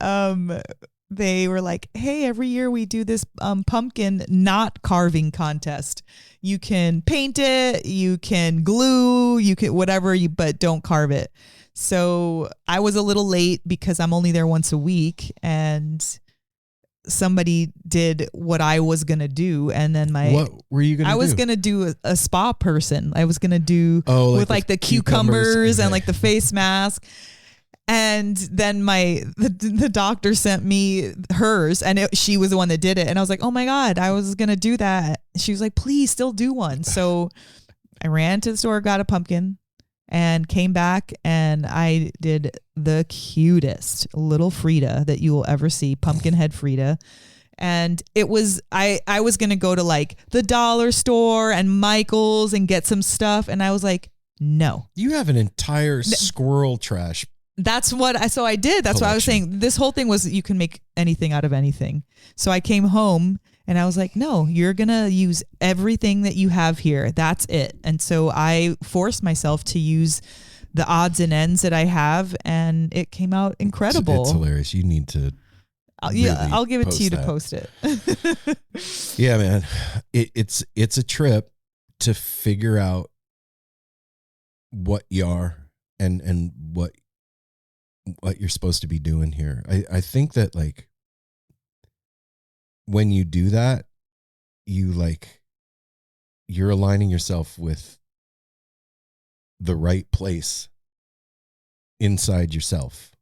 they were like, hey, every year we do this pumpkin knot carving contest. You can paint it, you can glue, you can whatever, but don't carve it. So I was a little late because I'm only there once a week, and somebody did what I was going to do. And then what were you going to do? I was going to do a spa person. I was going to do with like the cucumbers and like the face mask. And then the doctor sent me hers, and she was the one that did it. And I was like, oh my God, I was going to do that. She was like, please still do one. So I ran to the store, got a pumpkin, and came back, and I did the cutest little Frida that you will ever see, pumpkin head Frida. And it was, I was going to go to like the dollar store and Michael's and get some stuff. And I was like, no. You have an entire squirrel trash. That's what I did. That's what I was saying. This whole thing was you can make anything out of anything. So I came home and I was like, no, you're going to use everything that you have here. That's it. And so I forced myself to use the odds and ends that I have, and it came out incredible. It's hilarious. You need to. I'll give it to you to post it. Yeah, man. It's a trip to figure out what you are and what you're supposed to be doing here. I think that like when you do that, you're aligning yourself with the right place inside yourself.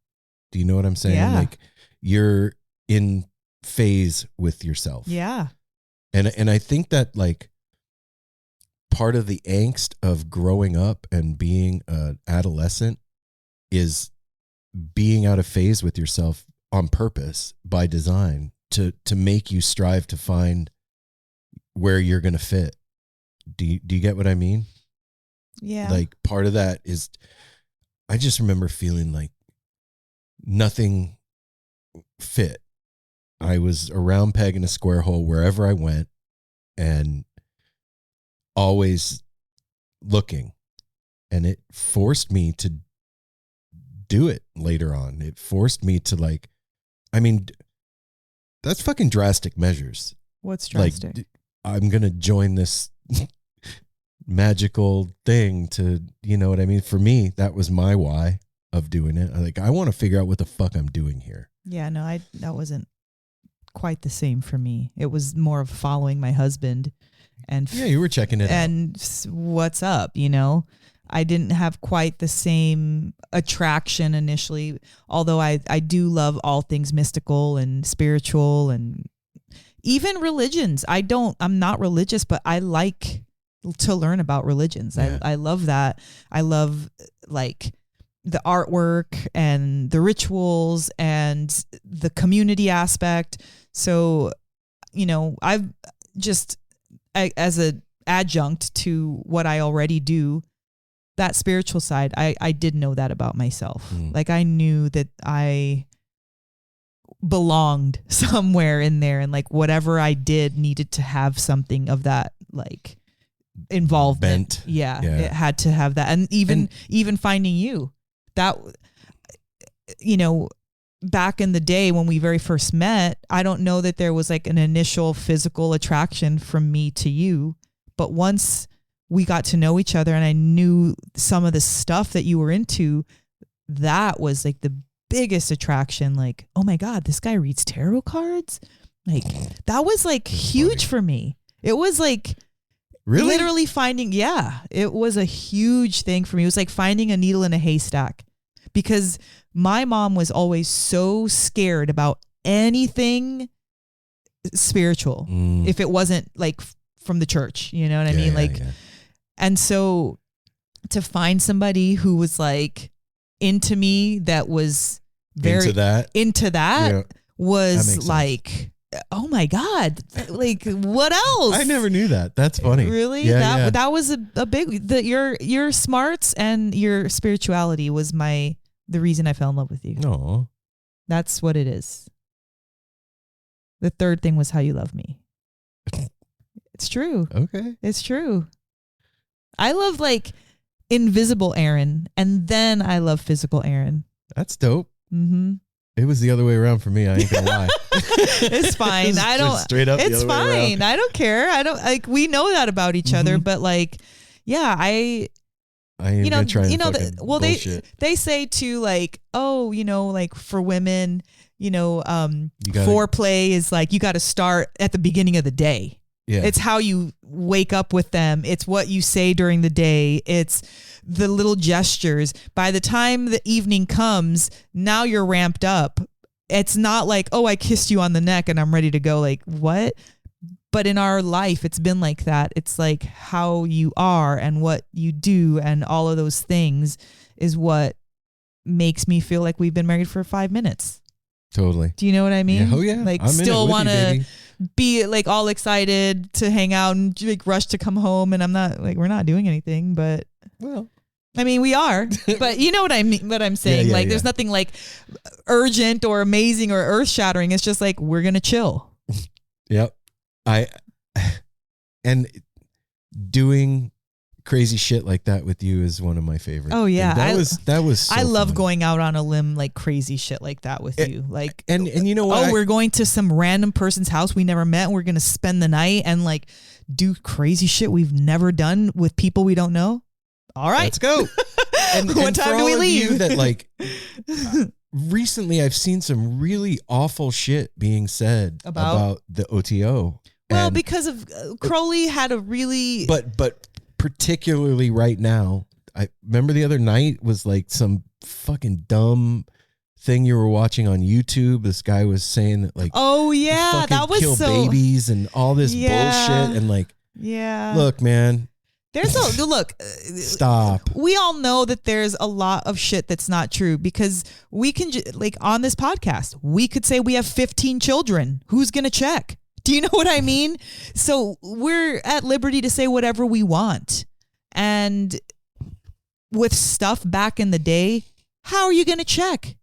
Do you know what I'm saying? Yeah. Like you're in phase with yourself. Yeah. And I think that like part of the angst of growing up and being an adolescent is being out of phase with yourself on purpose by design to make you strive to find where you're going to fit. Do you get what I mean? Yeah. Like part of that is, I just remember feeling like nothing fit. I was a round peg in a square hole wherever I went, and always looking. And it forced me to do it later on. It forced me to like, I mean, that's fucking drastic measures. What's drastic? Like, I'm going to join this Magickal thing to, you know what I mean? For me, that was my why of doing it. I want to figure out what the fuck I'm doing here. Yeah, no, that wasn't quite the same for me. It was more of following my husband and yeah, you were checking it out. And what's up, you know? I didn't have quite the same attraction initially, although I do love all things mystical and spiritual and even religions. I'm not religious, but I like to learn about religions. Yeah. I love that. I love like the artwork and the rituals and the community aspect. So, you know, as an adjunct to what I already do, that spiritual side, I did know that about myself. Like I knew that I belonged somewhere in there, and like whatever I did needed to have something of that like involvement. Yeah, it had to have that. And even finding you, that, you know, back in the day when we very first met, I don't know that there was like an initial physical attraction from me to you, but once we got to know each other and I knew some of the stuff that you were into, that was like the biggest attraction. Like, oh my God, this guy reads tarot cards. Like that was like huge for me. It was like literally it was a huge thing for me. It was like finding a needle in a haystack, because my mom was always so scared about anything spiritual if it wasn't like from the church, you know what I mean? And so to find somebody who was like into me, that was very into that was like, oh my God, like what else? I never knew that. That's funny. Really? Yeah, that was a big, your smarts and your spirituality was the reason I fell in love with you. No, that's what it is. The third thing was how you love me. It's true. Okay. It's true. I love like invisible Aaron, and then I love physical Aaron. That's dope. Mm-hmm. It was the other way around for me. I ain't gonna lie. It's fine. I don't. Straight up. It's the other way fine. around. I don't care. I don't like. We know that about each other, but like, yeah, I ain't gonna try and fucking bullshit. they say too, like, oh, like for women, foreplay is like you got to start at the beginning of the day. Yeah. It's how you wake up with them. It's what you say during the day. It's the little gestures. By the time the evening comes, now you're ramped up. It's not like, oh, I kissed you on the neck and I'm ready to go. Like, what? But in our life, it's been like that. It's like how you are and what you do and all of those things is what makes me feel like we've been married for 5 minutes. Totally. Do you know what I mean? Yeah. Oh, yeah. Like, I'm still want to be like all excited to hang out and like rush to come home. And I'm not like, we're not doing anything, but well, I mean, we are, but you know what I mean, what I'm saying? Yeah, like, there's nothing like urgent or amazing or earth shattering. It's just like, we're going to chill. Yep. And doing crazy shit like that with you is one of my favorites. Oh yeah. That was so I love fun. going out on a limb, like crazy shit like that with you. Like, and you know what? we're going to some random person's house we never met. And we're going to spend the night and like do crazy shit we've never done with people we don't know. All right, let's go. What time do we leave? You that like recently I've seen some really awful shit being said about the OTO. Well, and, because of Crowley had a really but particularly right now, I remember the other night was like some fucking dumb thing you were watching on YouTube. This guy was saying that like, oh yeah, that was kill babies and all this bullshit and like, look, man. There's a look. Stop. We all know that there's a lot of shit that's not true because we can like on this podcast, we could say we have 15 children. Who's going to check? Do you know what I mean? So we're at liberty to say whatever we want. And with stuff back in the day, how are you going to check?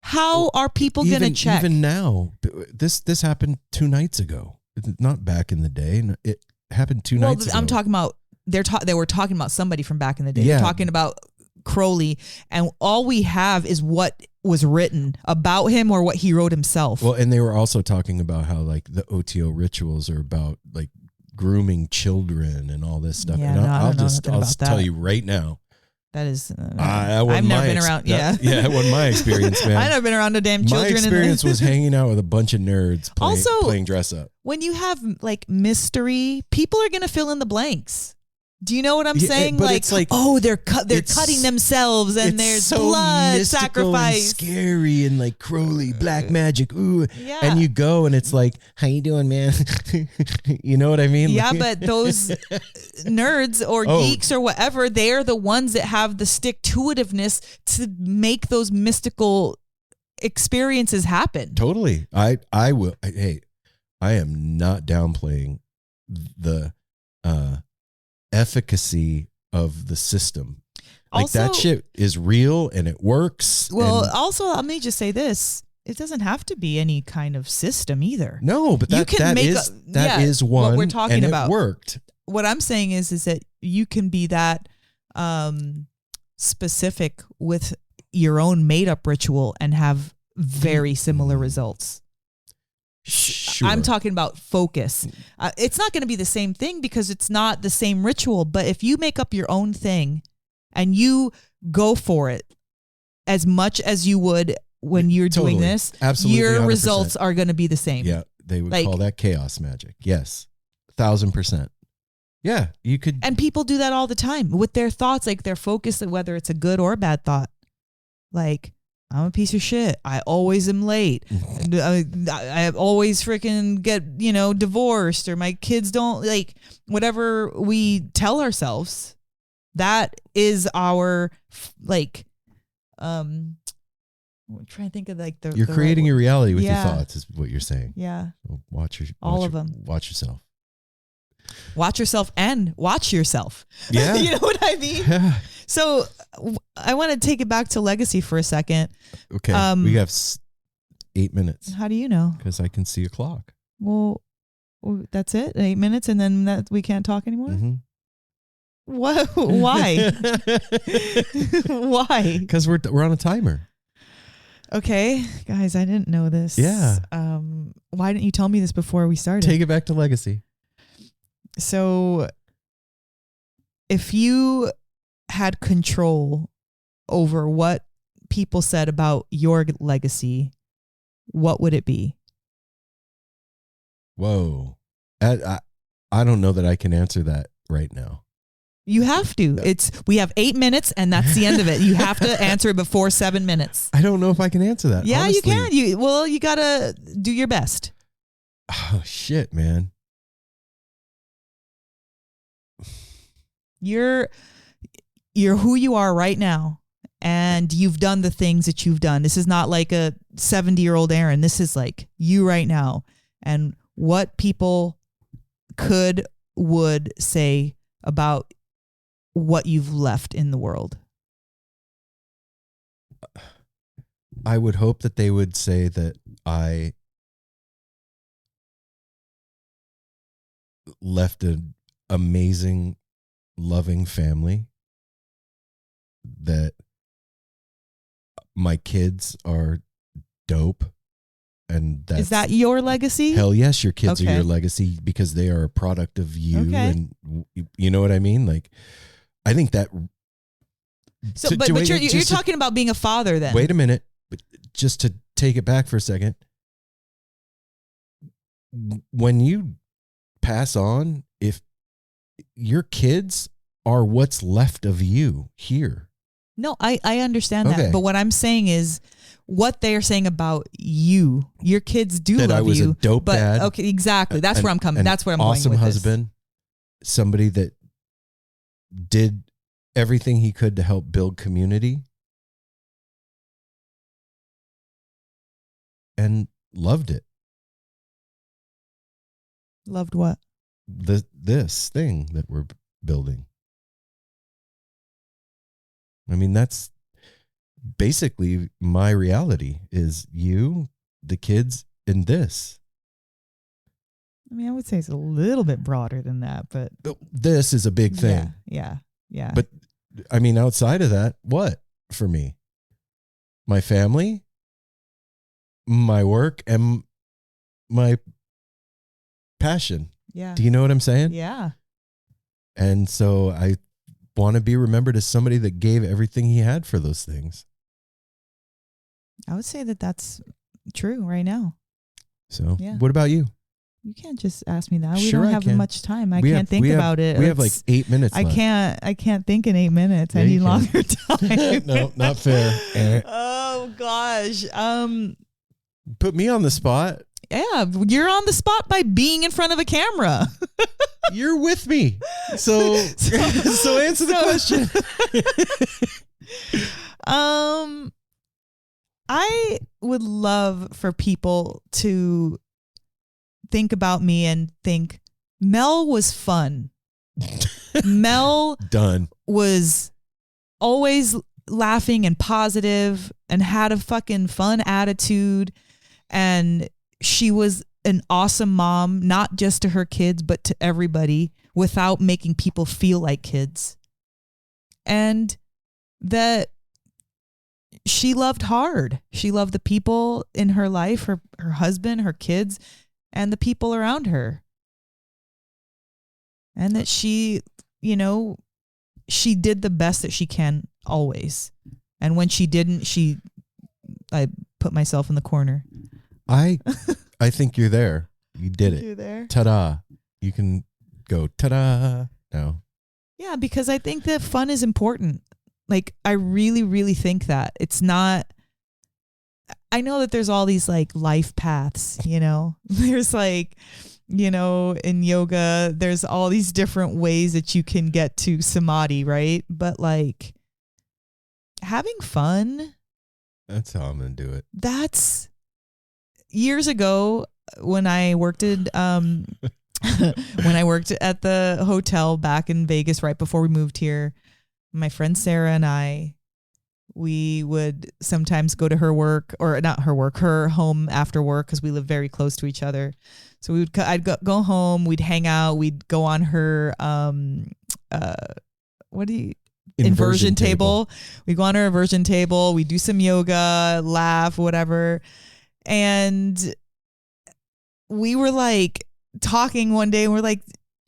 How are people going to check? Even now, this happened 2 nights ago. Not back in the day. It happened 2 nights ago. I'm talking about they were talking about somebody from back in the day. Yeah. They're talking about Crowley, and all we have is what was written about him or what he wrote himself. Well, and they were also talking about how like the OTO rituals are about like grooming children and all this stuff. Yeah, and no, I'll just tell that. you right now. That is, I've never been around. Yeah, it wasn't my experience, man. I've never been around no damn children. My experience was hanging out with a bunch of nerds playing dress up. When you have like mystery, people are gonna fill in the blanks. Do you know what I'm saying? But like, it's like, oh, they're cutting themselves, and there's so blood mystical sacrifice, and scary, and like Crowley, black magic, ooh. Yeah. And you go, and it's like, how you doing, man? You know what I mean? Yeah, but those nerds or geeks or whatever, they are the ones that have the stick-to-itiveness to make those mystical experiences happen. Totally. I will. Hey, I am not downplaying the efficacy of the system. Like Also, that shit is real and it works. Well, also, let me just say this. It doesn't have to be any kind of system either. No, but that is one what we're talking and about. It worked. What I'm saying is that you can be that specific with your own made up ritual and have very similar results. Sure. I'm talking about focus. It's not going to be the same thing because it's not the same ritual. But if you make up your own thing and you go for it as much as you would when you're doing this, absolutely, your 100%. results are going to be the same. Yeah, they would call that chaos magic. Yes, 1,000%. Yeah, you could. And people do that all the time with their thoughts, like their focus, whether it's a good or a bad thought. Like, I'm a piece of shit. I always am late. I always freaking get, divorced, or my kids don't, like, whatever we tell ourselves, that is our, like, I'm trying to think of like you're creating your reality with your Yeah. thoughts is what you're saying. Yeah. So All of them. Watch yourself. Watch yourself and watch yourself. Yeah. You know what I mean? Yeah. So I want to take it back to legacy for a second. Okay. We have 8 minutes How do you know? because I can see a clock. Well, That's it? 8 minutes and then that we can't talk anymore? Mm-hmm. What? Why? Why? Because we're on a timer. Okay, guys, I didn't know this. Yeah. Why didn't you tell me this before we started? Take it back to legacy. So if you had control over what people said about your legacy, what would it be? Whoa. I don't know that I can answer that right now. You have to. We have 8 minutes and that's the end of it. You have to answer it before 7 minutes. I don't know if I can answer that. Yeah, honestly. you can. You gotta do your best. Oh shit, man. You're who you are right now, and you've done the things that you've done. This is not like a 70-year-old Aaron. This is like you right now, and what people would say about what you've left in the world. I would hope that they would say that I left an amazing, loving family, that my kids are dope, and Is that your legacy? Hell yes, your kids are Okay. your legacy because they are a product of you, Okay. and you know what I mean? Like, I think that. So, but you're talking about being a father then. Wait a minute, but just to take it back for a second. When you pass on, if your kids are what's left of you here. No, I understand Okay. that. But what I'm saying is what they're saying about you. Your kids do That love I was you. a dope but, dad. Okay, exactly. That's an- where I'm coming. an That's where I'm awesome going with husband, somebody that did everything he could to help build community and loved it. this. Loved what? This thing that we're building. I mean, that's basically my reality is you, the kids, and this. I mean, I would say it's a little bit broader than that, but This is a big thing. Yeah. But I mean, outside of that, what for me? My family, my work, and my passion. Yeah. Do you know what I'm saying? Yeah. And so I want to be remembered as somebody that gave everything he had for those things. I would say that that's true right now. So Yeah. what about you? You can't just ask me that. We Sure don't I have can. much time. I We can't have- think we have- about it. We have like 8 minutes I left. can't think in 8 minutes. Yeah, I need you can. longer time. No, not fair. Aaron. Oh gosh. Put me on the spot. Yeah, you're on the spot by being in front of a camera. You're with me. So answer the question. I would love for people to think about me and think Mel was fun. Mel Done. was always laughing and positive and had a fucking fun attitude, and she was an awesome mom, not just to her kids but to everybody, without making people feel like kids. And that she loved hard. She loved the people in her life, her husband, her kids, and the people around her. And that she, she did the best that she can always. And when she didn't, I put myself in the corner. I think you're there. You did it. You're there. Ta-da. You can go ta-da now. Yeah, because I think that fun is important. Like, I really, really think that. It's not... I know that there's all these, like, life paths, There's, like, in yoga, there's all these different ways that you can get to samadhi, right? But, like, having fun... That's how I'm going to do it. That's... Years ago, when I worked at... when I worked at the hotel back in Vegas right before we moved here, my friend Sarah and I We would sometimes go to her work, or not her work, her home after work, because we live very close to each other. So I'd go home, we'd hang out, we'd go on her inversion table. We go on her inversion table, we do some yoga, laugh, whatever. And we were like talking one day, and we're like,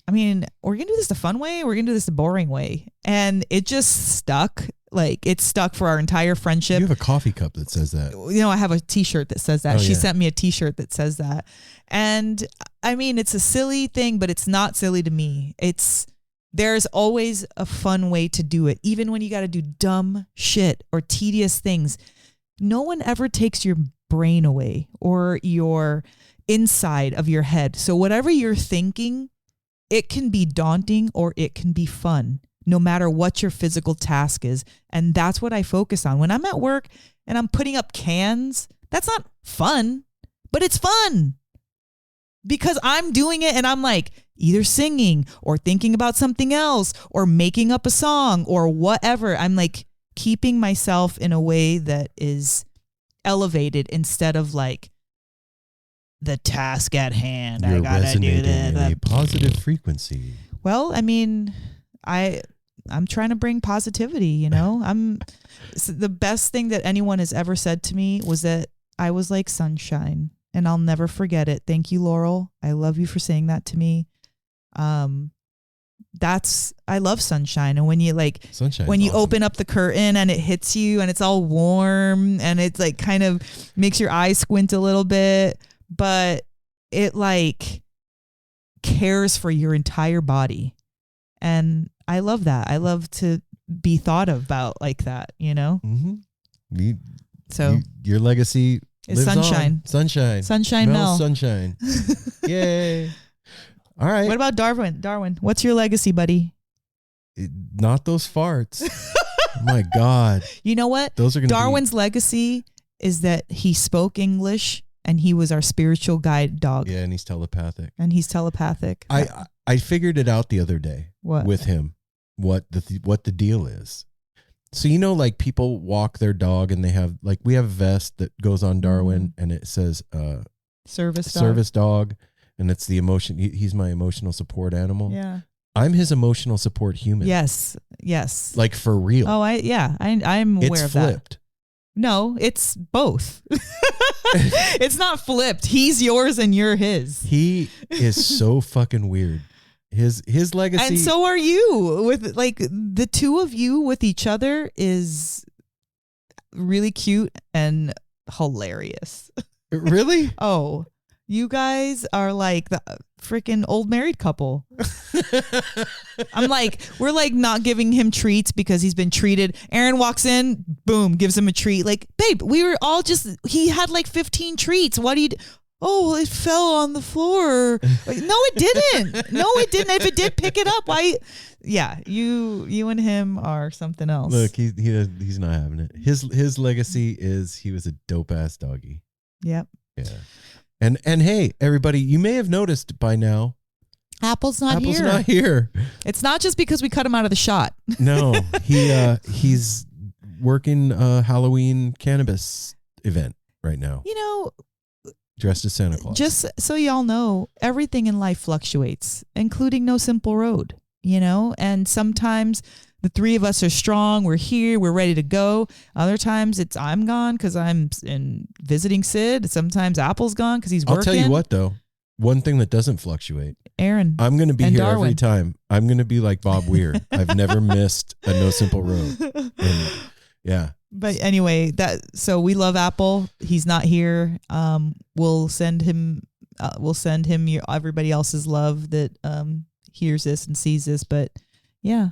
I mean, we're gonna do this the fun way, or we're gonna do this the boring way. And it just stuck. Like, it stuck for our entire friendship. You have a coffee cup that says that. You know, I have a t-shirt that says that. Oh, She yeah. sent me a t-shirt that says that. And I mean, it's a silly thing, but it's not silly to me. There's always a fun way to do it. Even when you got to do dumb shit or tedious things, no one ever takes your brain away or your inside of your head. So whatever you're thinking, it can be daunting or it can be fun, no matter what your physical task is. And that's what I focus on. When I'm at work and I'm putting up cans, that's not fun, but it's fun because I'm doing it and I'm like either singing or thinking about something else or making up a song or whatever. I'm like keeping myself in a way that is elevated instead of like the task at hand. You're I gotta do resonating in that. a positive frequency. Well, I mean, I'm trying to bring positivity, you know. The best thing that anyone has ever said to me was that I was like sunshine, and I'll never forget it. Thank you, Laurel. I love you for saying that to me. I love sunshine. And when you Sunshine's awesome. open up the curtain and it hits you and it's all warm and it's like kind of makes your eyes squint a little bit, but it like cares for your entire body. And I love that. I love to be thought about like that, you know? Mm-hmm. So your legacy is lives sunshine. on. Sunshine. Sunshine Mel. Sunshine. Yay. All right. What about Darwin? Darwin, what's your legacy, buddy? Not those farts. Oh my God. You know what? Those are going to Darwin's legacy is that he spoke English and he was our spiritual guide dog. Yeah, and he's telepathic. And he's telepathic. I figured it out the other day. What? With him, what the deal is. So, you know, like people walk their dog and they have, like, we have a vest that goes on Darwin and it says service dog, and it's the emotion. He's my emotional support animal. Yeah. I'm his emotional support human. Yes. Like for real. Oh, I'm aware it's of flipped. that. No, it's both. It's not flipped. He's yours and you're his. He is so fucking weird. His legacy. And so are you. With like the two of you with each other is really cute and hilarious. Really? Oh, you guys are like the freaking old married couple. I'm like, we're like not giving him treats because he's been treated. Aaron walks in, boom, gives him a treat. Like, babe, we were all he had like 15 treats. What do you do? Oh, it fell on the floor. Like, no, it didn't. No, it didn't. If it did, pick it up. Why? Yeah, you and him are something else. Look, he's not having it. His legacy is he was a dope ass doggy. Yep. Yeah. And hey, everybody, you may have noticed by now, Apple's not here. It's not just because we cut him out of the shot. No, he's working a Halloween cannabis event right now. You know, dressed as Santa Claus. just so y'all know, everything in life fluctuates, including No Simple Road, you know, and sometimes the three of us are strong. We're here. We're ready to go. Other times it's I'm gone because I'm visiting Sid. Sometimes Apple's gone because he's working. I'll tell you what, though. One thing that doesn't fluctuate. Aaron. I'm going to be here Darwin. every time. I'm going to be like Bob Weir. I've never missed a No Simple Road. And, yeah. But anyway, so we love Apple. He's not here. We'll send him everybody else's love that hears this and sees this. But yeah,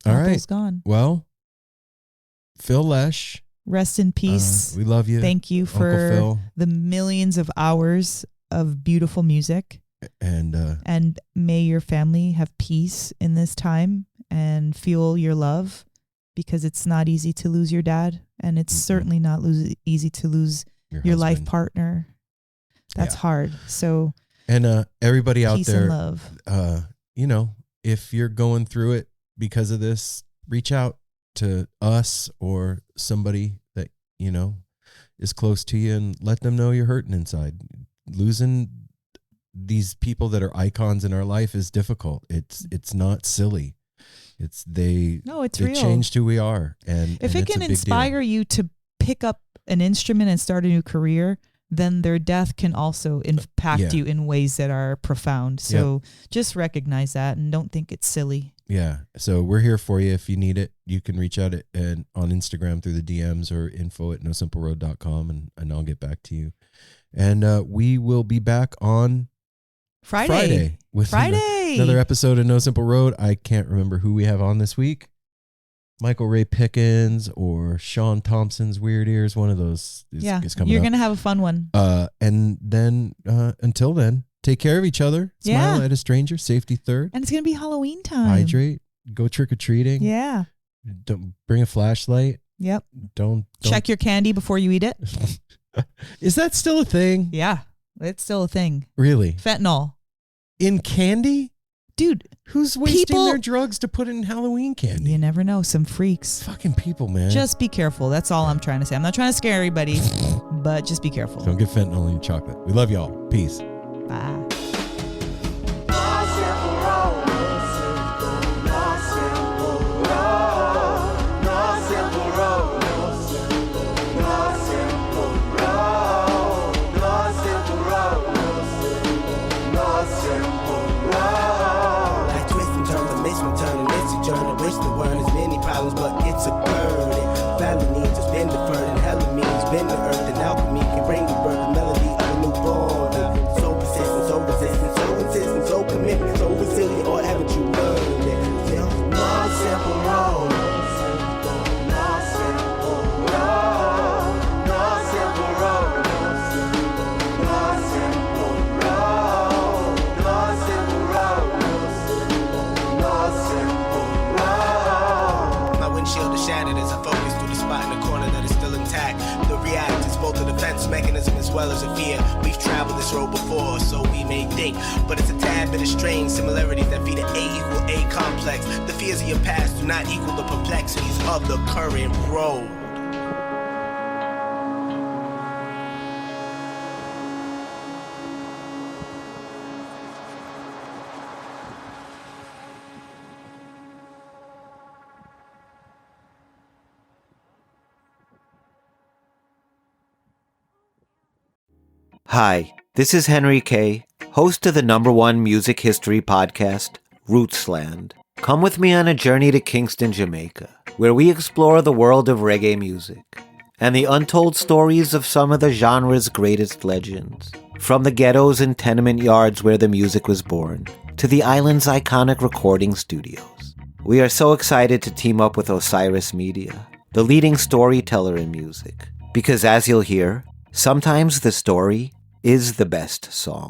all Apple's right. gone. Well, Phil Lesh. Rest in peace. We love you. Thank you Uncle for Phil. the millions of hours of beautiful music. And may your family have peace in this time and feel your love, because it's not easy to lose your dad, and it's certainly not easy to lose your life partner. That's hard. So, and everybody out peace there, and love. You know, if you're going through it because of this, reach out to us or somebody that, you know, is close to you, and let them know you're hurting inside. Losing these people that are icons in our life is difficult. It's not silly. They real. changed who we are. And if and it it's can a big inspire deal. you to pick up an instrument and start a new career, then their death can also impact you in ways that are profound. So just recognize that and don't think it's silly. Yeah. So we're here for you. If you need it, you can reach out on Instagram through the DMs or info@nosimpleroad.com, and I'll get back to you. And we will be back on Friday with another episode of No Simple Road. I can't remember who we have on this week. Michael Ray Pickens or Sean Thompson's Weird Ears. One of those is coming You're up. going to have a fun one. And then until then, take care of each other. Smile at a stranger. Safety third. And it's going to be Halloween time. Hydrate. Go trick-or-treating. Yeah. Don't bring a flashlight. Yep. Don't check your candy before you eat it. Is that still a thing? Yeah. It's still a thing. Really? Fentanyl. In candy? Dude. Who's wasting their drugs to put in Halloween candy? You never know. Some freaks. Fucking people, man. Just be careful. That's all I'm trying to say. I'm not trying to scare everybody, but just be careful. Don't get fentanyl in your chocolate. We love y'all. Peace. Bye. But it's a burden. Felony just been deferred, and hella means been the earth, and alchemy can bring the birth, the melody of a newborn. So persistent, so resistant, so insistent, so commitment, so resilient, or haven't you learned it? No simple road. No simple road. No simple road. No simple road. No simple road. No simple road. My windshield is shattered as I focus through the spot in the corner that is still intact. The react is both a defense mechanism as well as a fear. We've traveled this road before, so we may think, but it's a tad bit of strange similarities that feed an A=A complex. The fears of your past do not equal the perplexities of the current road. Hi, this is Henry Kay, host of the #1 music history podcast, Rootsland. Come with me on a journey to Kingston, Jamaica, where we explore the world of reggae music and the untold stories of some of the genre's greatest legends. From the ghettos and tenement yards where the music was born, to the island's iconic recording studios. We are so excited to team up with Osiris Media, the leading storyteller in music, because as you'll hear, sometimes the story is the best song.